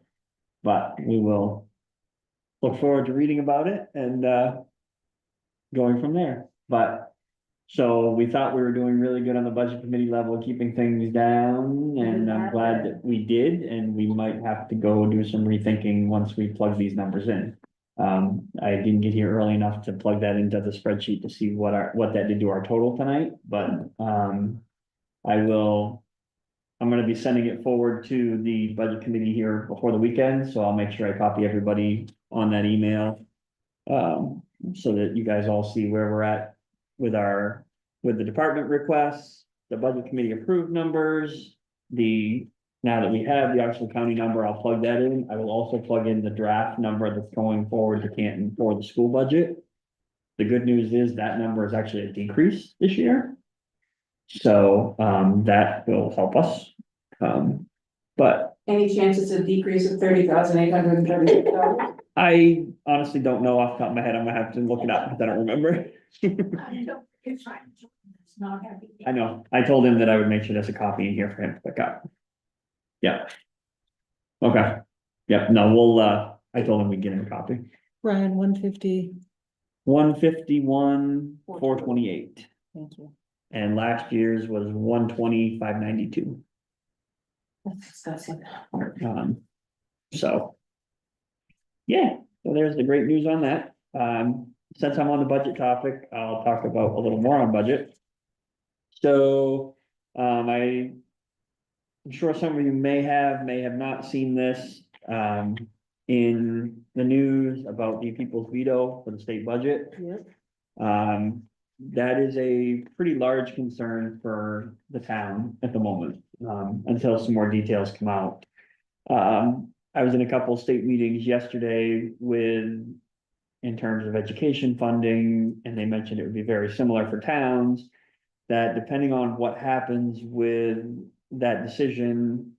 But we will look forward to reading about it and going from there. But so we thought we were doing really good on the budget committee level, keeping things down, and I'm glad that we did, and we might have to go do some rethinking once we plug these numbers in. I didn't get here early enough to plug that into the spreadsheet to see what that did to our total tonight, but I'm gonna be sending it forward to the budget committee here before the weekend, so I'll make sure I copy everybody on that email. So that you guys all see where we're at with the department requests, the budget committee approved numbers, now that we have the Oxford County number, I'll plug that in. I will also plug in the draft number that's going forward to Canton for the school budget. The good news is that number is actually a decrease this year. So, that will help us. But Any chance it's a decrease of $30,836? I honestly don't know off the top of my head. I'm gonna have to look it up because I don't remember. I don't, it's fine. It's not happy. I know. I told him that I would make sure there's a copy in here for him to pick up. Yeah. Okay. Yeah, no, I told him we'd get him a copy. Brian, 150. 151,428. Thank you. And last year's was 120,592. That's disgusting. So. Yeah, so there's the great news on that. Since I'm on the budget topic, I'll talk about a little more on budget. So, I'm sure some of you may have not seen this, in the news about the people's veto for the state budget. Yep. That is a pretty large concern for the town at the moment, until some more details come out. I was in a couple of state meetings yesterday in terms of education funding, and they mentioned it would be very similar for towns. That depending on what happens with that decision,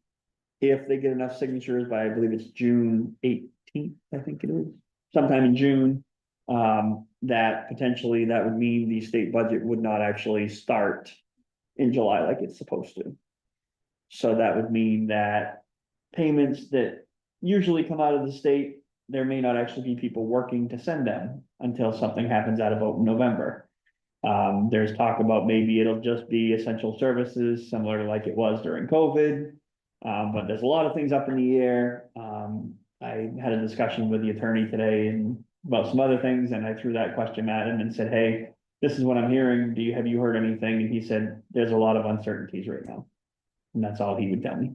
if they get enough signatures by, I believe it's June 18th, I think it is, sometime in June, that potentially that would mean the state budget would not actually start in July like it's supposed to. So that would mean that payments that usually come out of the state, there may not actually be people working to send them until something happens at a vote in November. There's talk about maybe it'll just be essential services, similar to like it was during COVID. But there's a lot of things up in the air. I had a discussion with the attorney today and about some other things, and I threw that question at him and said, hey, this is what I'm hearing. Have you heard anything? And he said, there's a lot of uncertainties right now. And that's all he would tell me.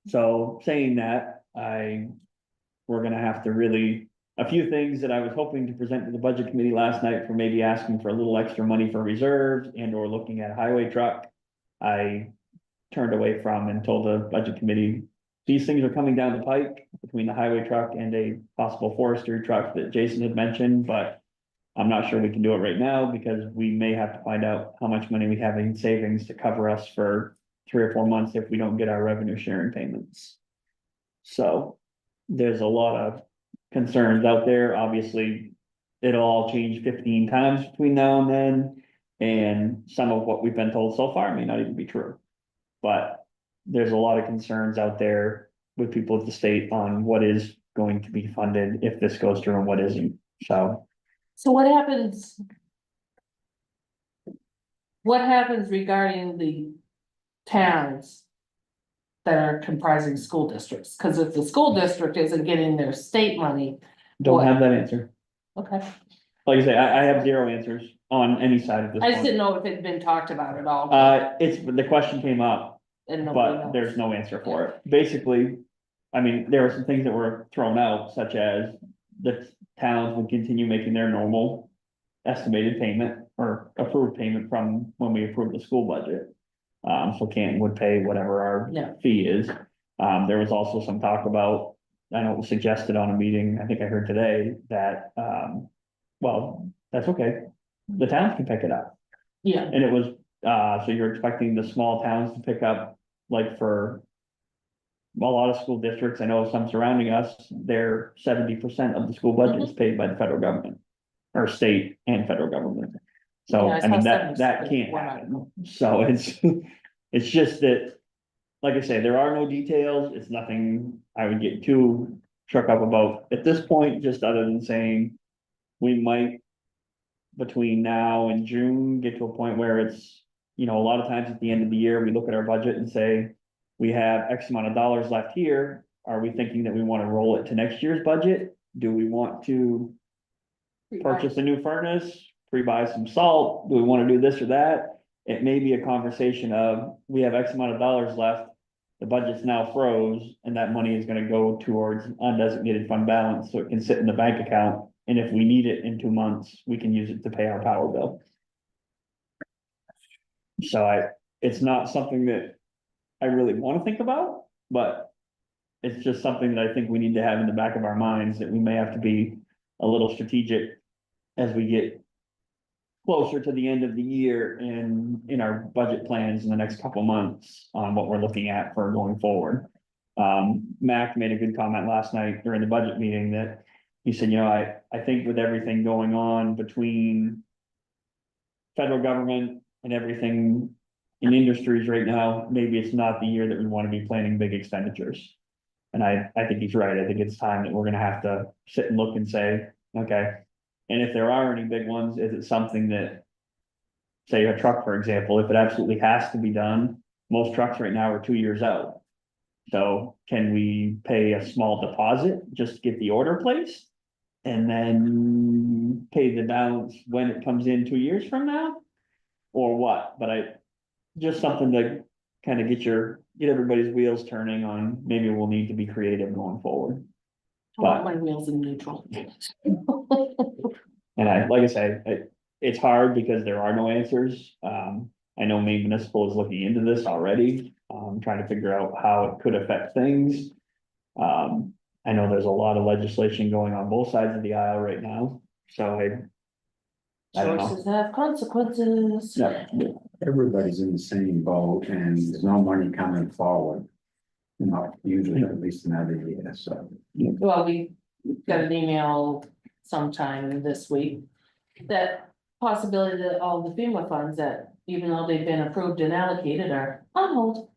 So saying that, we're gonna have to a few things that I was hoping to present to the budget committee last night for maybe asking for a little extra money for reserves and or looking at a highway truck. I turned away from and told the budget committee, these things are coming down the pike between the highway truck and a possible forestry truck that Jason had mentioned, but I'm not sure we can do it right now because we may have to find out how much money we have in savings to cover us for 3 or 4 months if we don't get our revenue sharing payments. So there's a lot of concerns out there. Obviously, it'll all change 15 times between now and then. And some of what we've been told so far may not even be true. But there's a lot of concerns out there with people at the state on what is going to be funded if this goes through and what isn't, so. So what happens? What happens regarding the towns? That are comprising school districts, cause if the school district isn't getting their state money, Don't have that answer. okay. Like I say, I have zero answers on any side of this I just one. didn't know if it'd been talked about at all. The question came up, And nobody but knows. there's no answer for it. Basically, I mean, there were some things that were thrown out, such as the towns would continue making their normal estimated payment or approved payment from when we approved the school budget. So Canton would pay whatever our Yeah. fee is. There was also some talk about, I know it was suggested on a meeting, I think I heard today, that, well, that's okay. The towns can pick it up. Yeah, And it was, so you're expecting the small towns to pick up, like for a lot of school districts, I know some surrounding us, they're 70% of the school budget is paid by the federal government. Or state and federal government. So, Yeah, I I mean, saw that 70% can't went up. happen. So it's just that, like I say, there are no details. It's nothing I would get too shook up about at this point, just other than saying we might between now and June, get to a point where it's, a lot of times at the end of the year, we look at our budget and say, we have X amount of dollars left here. Are we thinking that we want to roll it to next year's budget? Do we want to purchase a new furnace, pre-buy some salt? Do we want to do this or that? It may be a conversation of, we have X amount of dollars left. The budget's now froze and that money is gonna go towards undesignated fund balance, so it can sit in the bank account. And if we need it in 2 months, we can use it to pay our power bill. So it's not something that I really want to think about, but it's just something that I think we need to have in the back of our minds, that we may have to be a little strategic as we get closer to the end of the year in our budget plans in the next couple months on what we're looking at for going forward. Mac made a good comment last night during the budget meeting that he said, I think with everything going on between federal government and everything in industries right now, maybe it's not the year that we want to be planning big expenditures. And I think he's right. I think it's time that we're gonna have to sit and look and say, okay. And if there are any big ones, is it something that, say a truck, for example, if it absolutely has to be done, most trucks right now are 2 years out. So can we pay a small deposit, just to get the order placed? And then pay the balance when it comes in 2 years from now? Or what? But just something to kind of get everybody's wheels turning on, maybe we'll need to be creative going forward. I want my wheels in neutral. And like I say, it's hard because there are no answers. I know Maine Municipal is looking into this already, trying to figure out how it could affect things. I know there's a lot of legislation going on both sides of the aisle right now, so I don't know. Choices have consequences. Yeah. Everybody's in the same boat and there's no money coming forward. Not usually, at least another year, so. Well, we got an email sometime this week. That possibility that all the FEMA funds that, even though they've been approved and allocated, are on hold.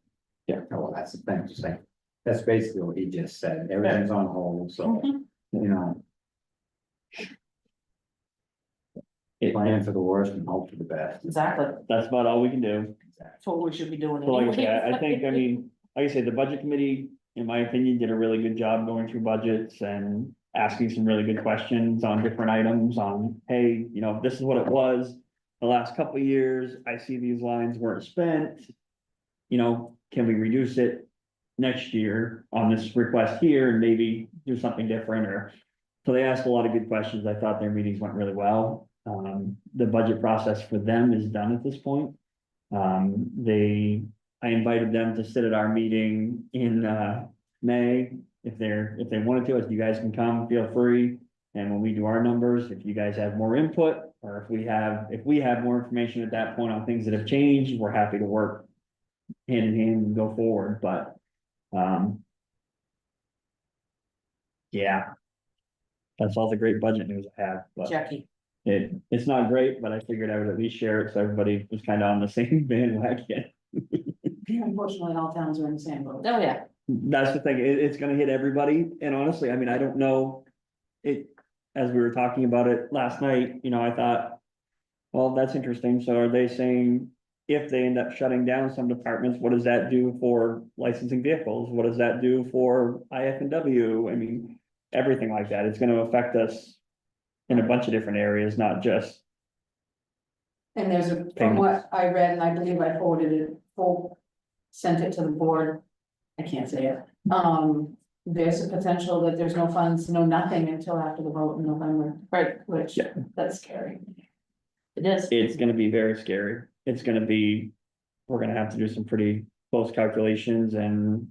Yeah, well, that's the thing to say. That's basically what he just said. Everything's on hold, so, plan for the worst and hope for the best. Exactly, That's about all we can do. that's what we should be doing So like I say, anyway. I think, like I say, the budget committee, in my opinion, did a really good job going through budgets and asking some really good questions on different items on, hey, this is what it was the last couple of years. I see these lines weren't spent. Can we reduce it next year on this request here and maybe do something different? Or so they asked a lot of good questions. I thought their meetings went really well. The budget process for them is done at this point. I invited them to sit at our meeting in May. If they wanted to, if you guys can come, feel free. And when we do our numbers, if you guys have more input, or if we have more information at that point on things that have changed, we're happy to work hand in hand and go forward, but yeah. That's all the great budget news I have, but Jackie, it's not great, but I figured I would at least share it so everybody was kind of on the same bandwagon. Unfortunately, all towns are in the same boat. Oh, yeah. That's the thing, it's gonna hit everybody, and honestly, I mean, I don't know. It, as we were talking about it last night, you know, I thought, well, that's interesting, so are they saying? If they end up shutting down some departments, what does that do for licensing vehicles? What does that do for IF&W? I mean, everything like that, it's gonna affect us. In a bunch of different areas, not just, And there's a, from Payments. what I read, and I believe I forwarded it, sent it to the board. I can't say it. There's a potential that there's no funds, no nothing until after the vote in November. Right. Which, Yeah. that's scary. It is. it's gonna be very scary. It's gonna be, we're gonna have to do some pretty close calculations and.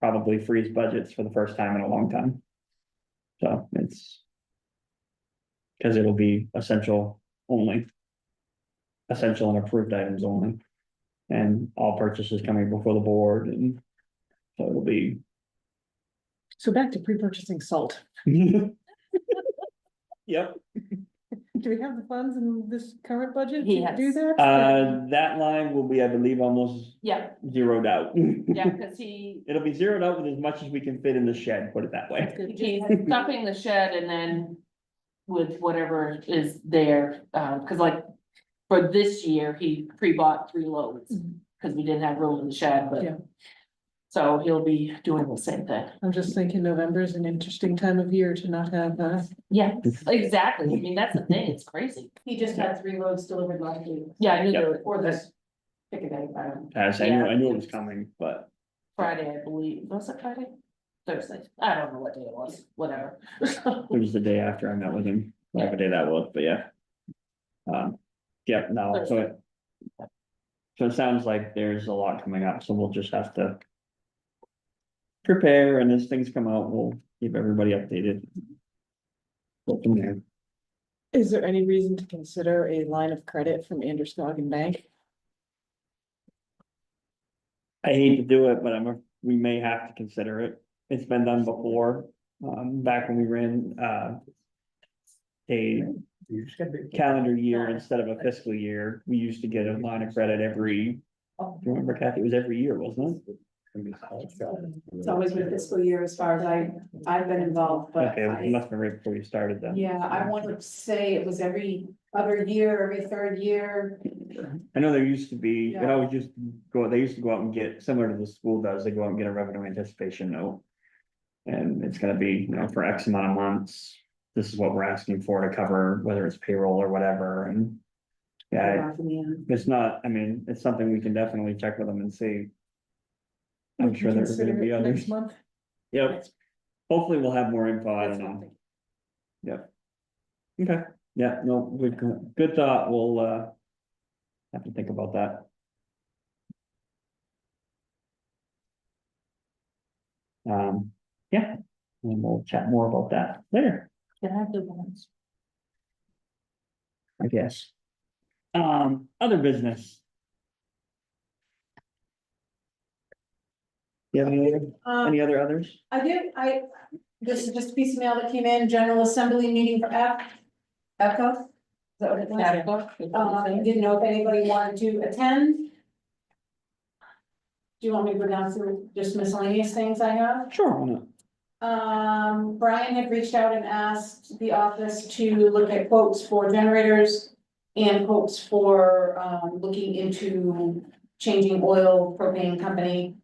Probably freeze budgets for the first time in a long time. So it's. Cause it'll be essential only. Essential and approved items only. And all purchases coming before the board and. So it'll be. So back to pre-purchasing salt. Yep, Do we have the funds in this current budget He to has. do that? that line will be, I believe, almost Yeah, zeroed out. yeah, because he, It'll be zeroed out with as much as we can fit in the shed, put it that way. he's stuffing the shed and then with whatever is there, cause like. For this year, he pre-bought 3 loads, cause we didn't have room in the shed, Yeah. but. So he'll be doing the same thing. I'm just thinking November is an interesting time of year to not have, Yeah, exactly, I mean, that's the thing, it's crazy. He just had 3 loads delivered last week, Yeah, I knew Yep. there was, or this. Pick a day, I don't know. I knew it was coming, but Friday, I believe, was it Friday? Thursday, I don't know what day it was, whatever. it was the day after I met with him, whatever day that was, but yeah. Yep, no, so it sounds like there's a lot coming up, so we'll just have to. Prepare, and as things come out, we'll keep everybody updated. Go from there. is there any reason to consider a line of credit from Androscoggin Bank? I hate to do it, but we may have to consider it. It's been done before, back when we ran, a calendar year instead of a fiscal year. We used to get a line of credit every, do you remember, Kathy? It was every year, wasn't it? It's always been fiscal year as far as I've been involved, but Okay, it must have been right before you started then. yeah, I want to say it was every other year, every 3rd year. I know there used to be, Yeah. I was just they used to go out and get, similar to the school does, they go out and get a revenue anticipation note. And it's gonna be, you know, for X amount of months, this is what we're asking for to cover, whether it's payroll or whatever, and. Yeah, it's not, I mean, it's something we can definitely check with them and see. I'm We can sure there's gonna consider be it others. Next month. Yep, hopefully we'll have more info, I don't know. Yep. Okay, yeah, no, good thought, we'll, have to think about that. Yeah, and we'll chat more about that later, Can I have the ones? I guess. Other business. You have any other others? I did, this is just a piece of mail that came in, General Assembly meeting for ECHO. Is that what it was? I didn't know if anybody wanted to attend. Do you want me to go down through just miscellaneous things I have? Sure, why not? Brian had reached out and asked the office to look at quotes for generators and quotes for, looking into changing oil propane company.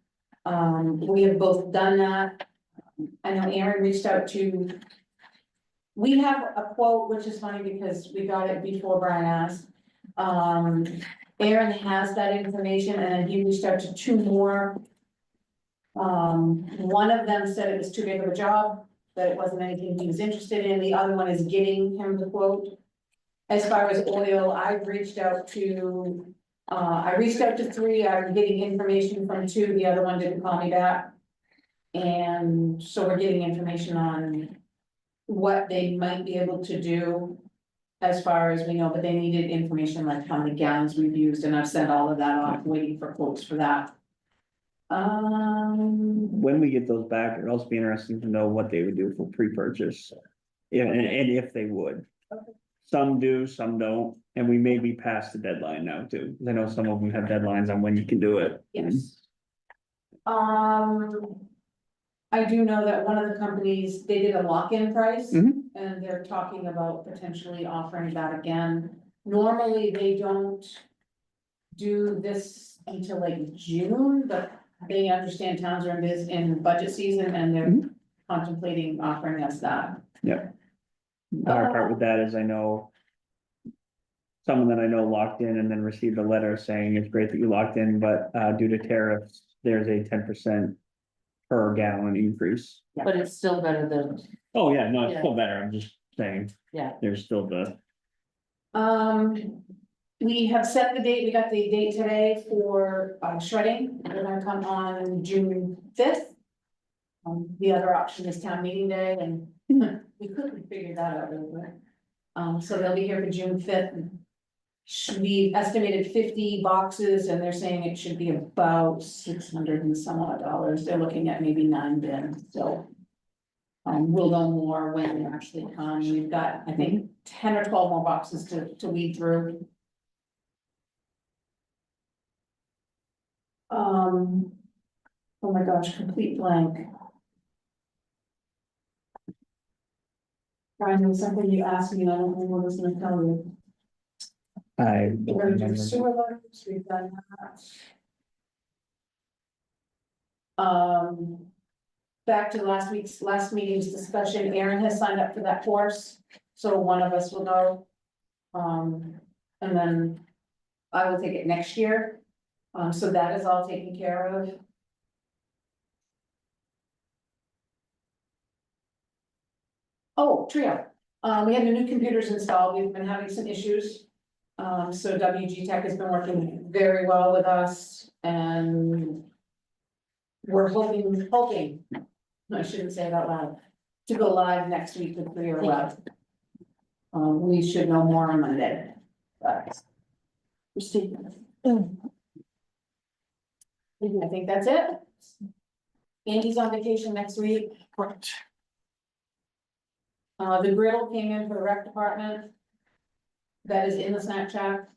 We have both done that. I know Aaron reached out to. We have a quote, which is funny because we got it before Brian asked. Aaron has that information and he reached out to 2 more. One of them said it was too big of a job, that it wasn't anything he was interested in. The other one is getting him the quote. As far as oil, I've reached out to, I reached out to 3, I'm getting information from 2, the other one didn't call me back. And so we're getting information on what they might be able to do. As far as we know, but they needed information like how many gallons we've used, and I've sent all of that off, waiting for quotes for that. When we get those back, it'd also be interesting to know what they would do for pre-purchase. Yeah, and if they would. some do, some don't, and we may be past the deadline now too, 'cause I know some of them have deadlines on when you can do it. Yes. I do know that one of the companies, they did a lock-in price. Mhm. And they're talking about potentially offering that again. Normally, they don't do this until like June, but they understand towns are in budget season and they're Mhm. contemplating offering us that. The hard part with that is I know. Someone that I know locked in and then received a letter saying it's great that you locked in, but due to tariffs, there's a 10% per gallon increase. But it's still better than, Oh, yeah, no, it's Yeah. still better, I'm just saying, yeah, there's still the, We have set the date, we got the date today for shredding, they're gonna come on June 5th. The other option is town meeting day, and we couldn't figure that out really quick. So they'll be here for June 5th. We estimated 50 boxes, and they're saying it should be about 600 and some odd dollars, they're looking at maybe 9 bins, so. We'll know more when they actually come, we've got, I think, 10 or 12 more boxes to weed through. Oh my gosh, complete blank. Brian, there's something you asked me, and I don't know what I was gonna tell you. I. We're gonna do sewer letters, we've done that. Back to last meeting's discussion, Aaron has signed up for that course, so one of us will go. And then I will take it next year. So that is all taken care of. Oh, Trio, we have the new computers installed, we've been having some issues. So WG Tech has been working very well with us and we're hoping, no, I shouldn't say it out loud, to go live next week with Trio Web. We should know more on Monday. But I think that's it. Andy's on vacation next week. correct. The griddle came in for the rec department. That is in the snack shack.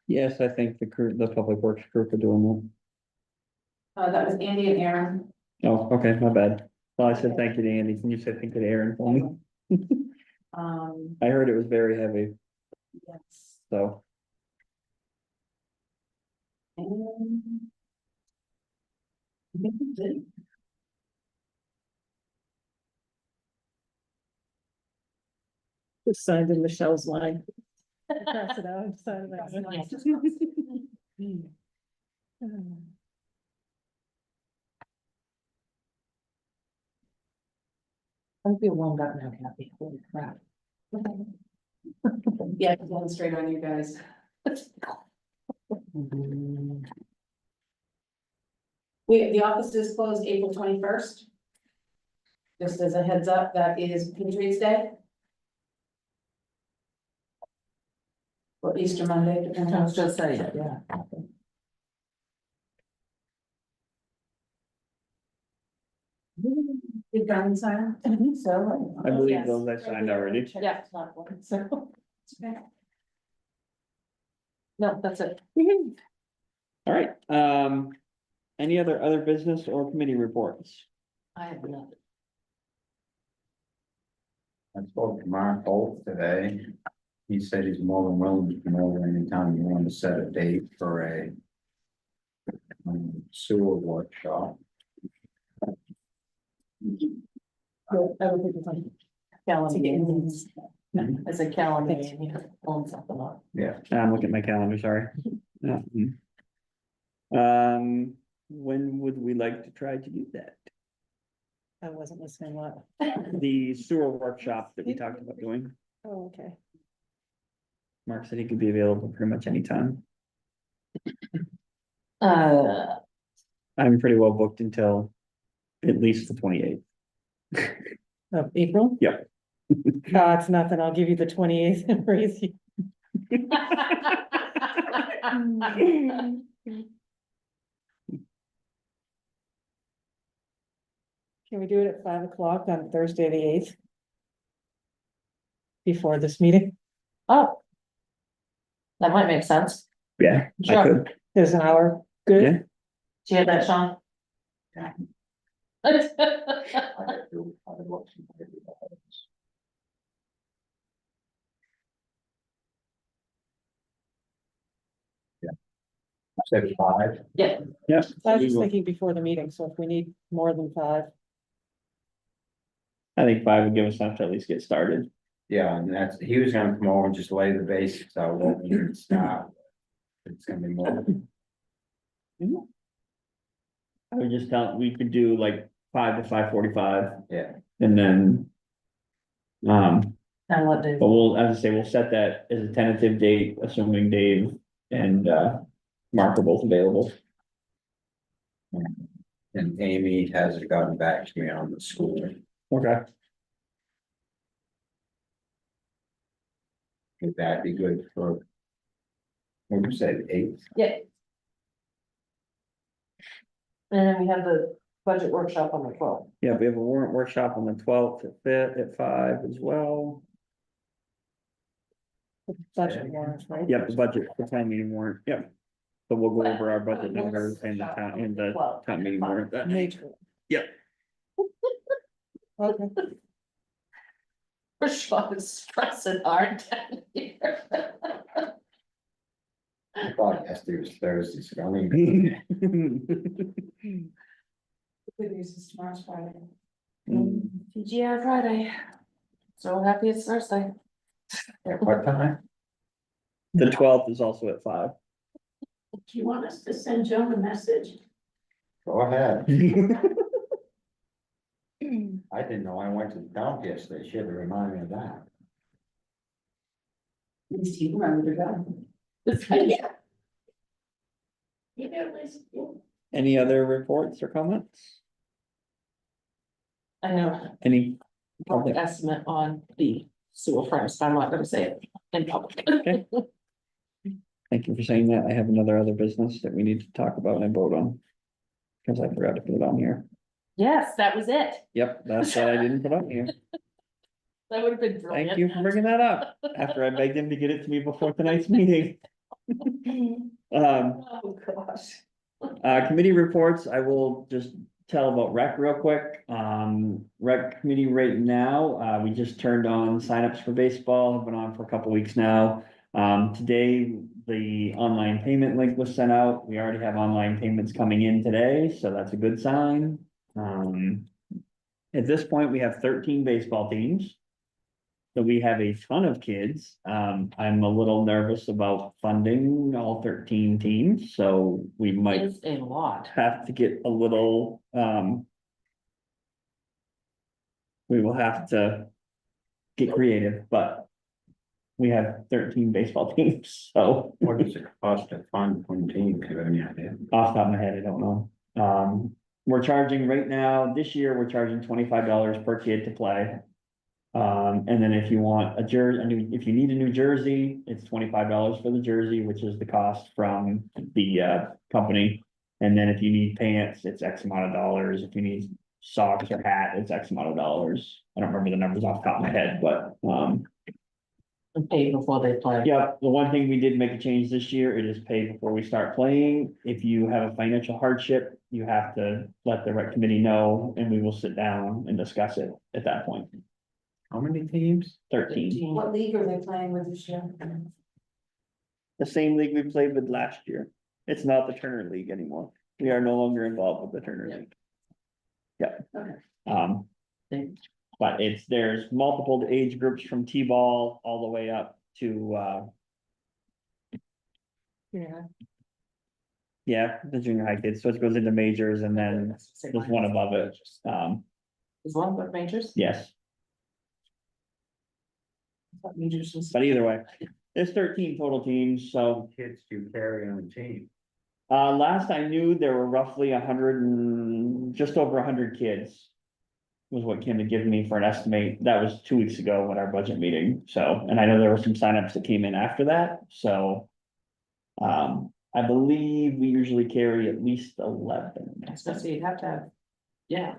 Yes, I think the public works group are doing That was Andy and Aaron. that. Oh, okay, my bad. Well, I said thank you to Andy, can you say thank you to Aaron for me? I heard it was very heavy, Yes. so. And I think that's it. Just signed in Michelle's line. Pass it out, sign it out. I feel warmed up now, Kathy, holy crap. Yeah, it's going straight on you guys. The office is closed April 21st. Just as a heads up, that is Patriots Day. Or Easter Monday, depending I on. was just saying, yeah. Did Brian sign? So. I believe Yes. those I signed already. Yeah, it's not one, so, Okay. no, that's it. All right, any other business or committee reports? I have nothing. I spoke to Mark Holt today. He said he's more than willing to come over anytime you want to set a date for a sewer workshop. Calendar. As a calendar, you know, pulling something up. Yeah. I'm looking at my calendar, sorry. Yeah. When would we like to try to do that? I wasn't listening, what? The sewer workshop that we talked about doing, Oh, okay. Mark said he could be available pretty much anytime. I'm pretty well booked until at least the 28th. Of April? Yep. It's nothing, I'll give you the 28th and raise you. Can we do it at 5 o'clock on Thursday, the 8th? Before this meeting? Oh. That might make sense. Yeah, I Sure. could, Is an hour Yeah. good? Do you have that, Sean? Yeah. Said five. Yeah, yeah. I was just thinking before the meeting, so if we need more than 5. I think 5 would give us enough to at least get started. Yeah, and that's, he was gonna come over and just lay the basics out, what we need to start. It's gonna be more. I would just tell, we could do like 5 to 5:45 Yeah, and then. and what day? But we'll, as I say, we'll set that as a tentative date, assuming Dave and Mark are both available. and Amy hasn't gotten back to me on the school. Okay. Would that be good for? What you said, 8? Yeah. And then we have the budget workshop on the 12th. Yeah, we have a warrant workshop on the 12th at 5 as well. Budget warrants, right? Yep, the budget, the town meeting warrant, yep. So we'll go over our budget numbers and the town meeting warrant. Yep. Okay, For Sean is stressing hard down here. I thought yesterday was Thursday, so I mean, Good news is tomorrow's Friday. TGI Friday. So happy it's Thursday. at what time? The 12th is also at 5. Do you want us to send Joan a message? Go ahead. I didn't know I went to the dump yesterday, should have reminded me of that. At least you remember to go. You know, Liz, Any other reports or comments? I know, Any? public estimate on the sewer furnace, but I'm not gonna say it in public. Okay. Thank you for saying that. I have another other business that we need to talk about and vote on. Because I forgot to put it on here. Yes, that was it. Yep, that's what I didn't put on here. That would have been brilliant. Thank you for bringing that up, after I begged him to get it to me before tonight's meeting. Oh, gosh. Committee reports, I will just tell about rec real quick. Rec committee right now, we just turned on signups for baseball, have been on for a couple weeks now. Today, the online payment link was sent out. We already have online payments coming in today, so that's a good sign. At this point, we have 13 baseball teams. So we have a ton of kids. I'm a little nervous about funding all 13 teams, so we might It's a lot. have to get a little, we will have to get creative, but we have 13 baseball teams, so What does it cost to fund one team, do you have any idea? off the top of my head, I don't know. We're charging right now, this year, we're charging $25 per kid to play. And then if you want a jersey, if you need a new jersey, it's $25 for the jersey, which is the cost from the company. And then if you need pants, it's X amount of dollars. If you need socks or hat, it's X amount of dollars. I don't remember the numbers off the top of my head, but And pay before they play. yeah, the one thing we did make a change this year, it is paid before we start playing. If you have a financial hardship, you have to let the rec committee know and we will sit down and discuss it at that point. How many teams? 13. What league are they playing with this year? The same league we played with last year. It's not the Turner League anymore. We are no longer involved with the Turner League. Yep. Okay. But there's multiple age groups from T-ball all the way up to, yeah, the junior high kids. So it goes into majors and then there's one above it. Is one of the majors? Yes, Majors is. but either way, there's 13 total teams, so. Kids do carry on the team. Last I knew, there were roughly 100 and just over 100 kids. Was what Kim had given me for an estimate. That was 2 weeks ago at our budget meeting, so, and I know there were some signups that came in after that, so. I believe we usually carry at least 11. Especially you'd have to have, yeah.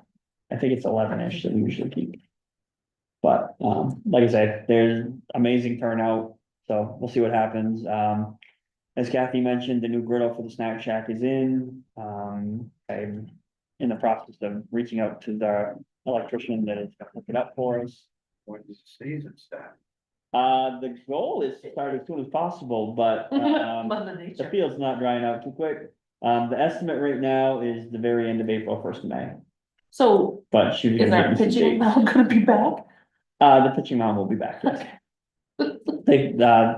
I think it's 11-ish that we usually keep. But, like I said, there's amazing turnout, So we'll see what happens. As Kathy mentioned, the new griddle for the snack shack is in. I'm in the process of reaching out to the electrician that is gonna hook it up for us. When does the season start? The goal is to start as soon as possible, but, Mother the Nature. field's not drying out too quick. The estimate right now is the very end of April, 1st of May, So but she's is gonna our get me some pitching dates. now gonna be back? The pitching mound will be back, yes. They,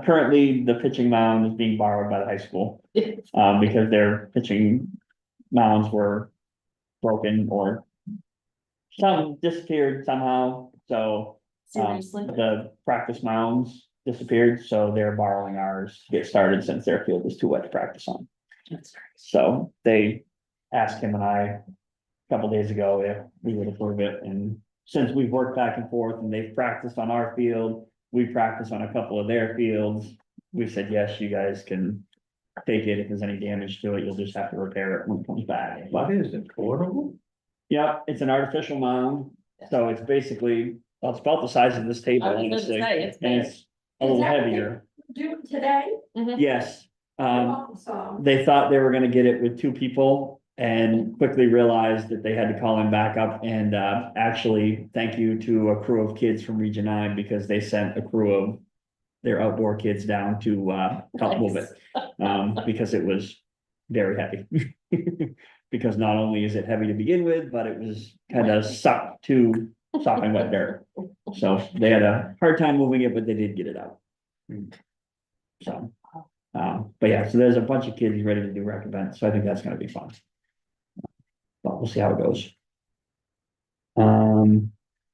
currently, the pitching mound is being borrowed by the high school, because their pitching mounds were broken or some disappeared somehow, so. Seriously? The practice mounds disappeared, so they're borrowing ours to get started since their field is too wet to practice on. That's crazy. So they asked him and I a couple days ago if we would approve it, and since we've worked back and forth and they've practiced on our field, we practiced on a couple of their fields. We said, yes, you guys can take it. If there's any damage to it, you'll just have to repair it when it comes back. What is it, portable? Yeah, it's an artificial mound, so it's basically, well, it's about the size of this table, I was gonna honestly, say, it's and big. it's a little Is that what they heavier. Do today? Yes, So, they thought they were gonna get it with 2 people and quickly realized that they had to call him back up and, actually, thank you to a crew of kids from Region 9 because they sent a crew of their outdoor kids down to, help move it. Because it was very heavy. Because not only is it heavy to begin with, but it was kind of sucked to soft and wet dirt. So they had a hard time moving it, but they did get it out. So, but yeah, so there's a bunch of kids ready to do rec events, so I think that's gonna be fun. But we'll see how it goes. A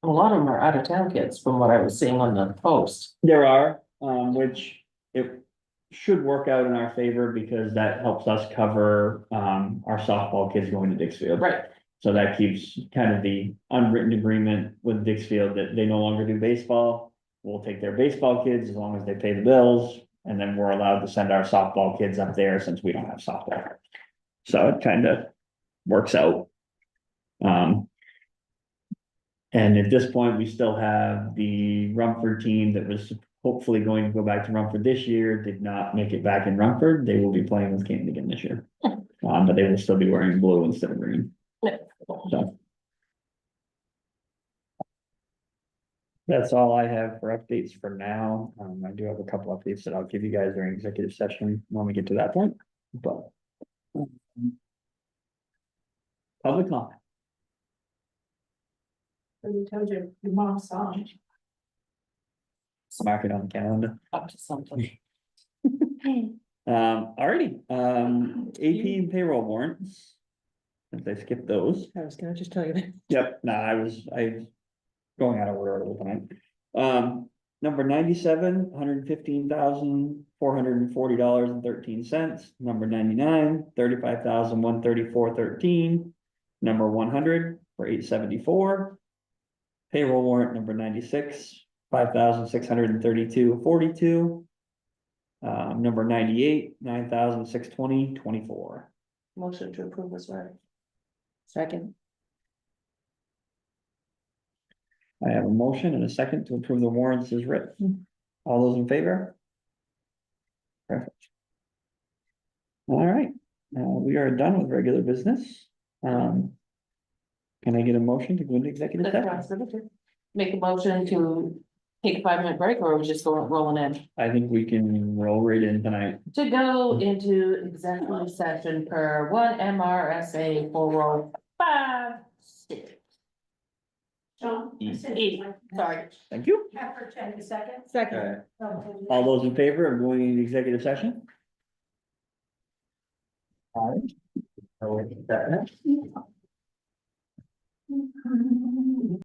lot of them are out of town kids from what I was seeing on the post. There are, which it should work out in our favor because that helps us cover, our softball kids going to Dixfield. Right. So that keeps kind of the unwritten agreement with Dixfield that they no longer do baseball. We'll take their baseball kids as long as they pay the bills, and then we're allowed to send our softball kids up there since we don't have softball. So it kind of works out. And at this point, we still have the Rumford team that was hopefully going to go back to Rumford this year, did not make it back in Rumford. They will be playing with Canton again this year. But they will still be wearing blue instead of green. So. That's all I have for updates for now. I do have a couple updates that I'll give you guys during executive session when we get to that point, but. Public comment. you told your mom's song. Mark it on the calendar. Up to something. Alrighty, AP and payroll warrants. Since I skipped those. I was gonna just tell you that. Yep, no, I was going out of order all the time. Number 97, $115,440.13. Number 99, $35,134.13. Number 100 for $874. Payroll warrant number 96, $5,632.42. Number 98, $9,620.24. Motion to approve this way. Second. I have a motion and a second to approve the warrants as written. All those in favor? Perfect. All right, we are done with regular business. Can I get a motion to go into executive session? Make a motion to take a 5-minute break, or are we just going rolling in? I think we can roll right in tonight. To go into executive session per 1 MRSA 405. John? I said- E, sorry. Thank you. Pepper, check a second. Second. All those in favor of going into executive session? All right.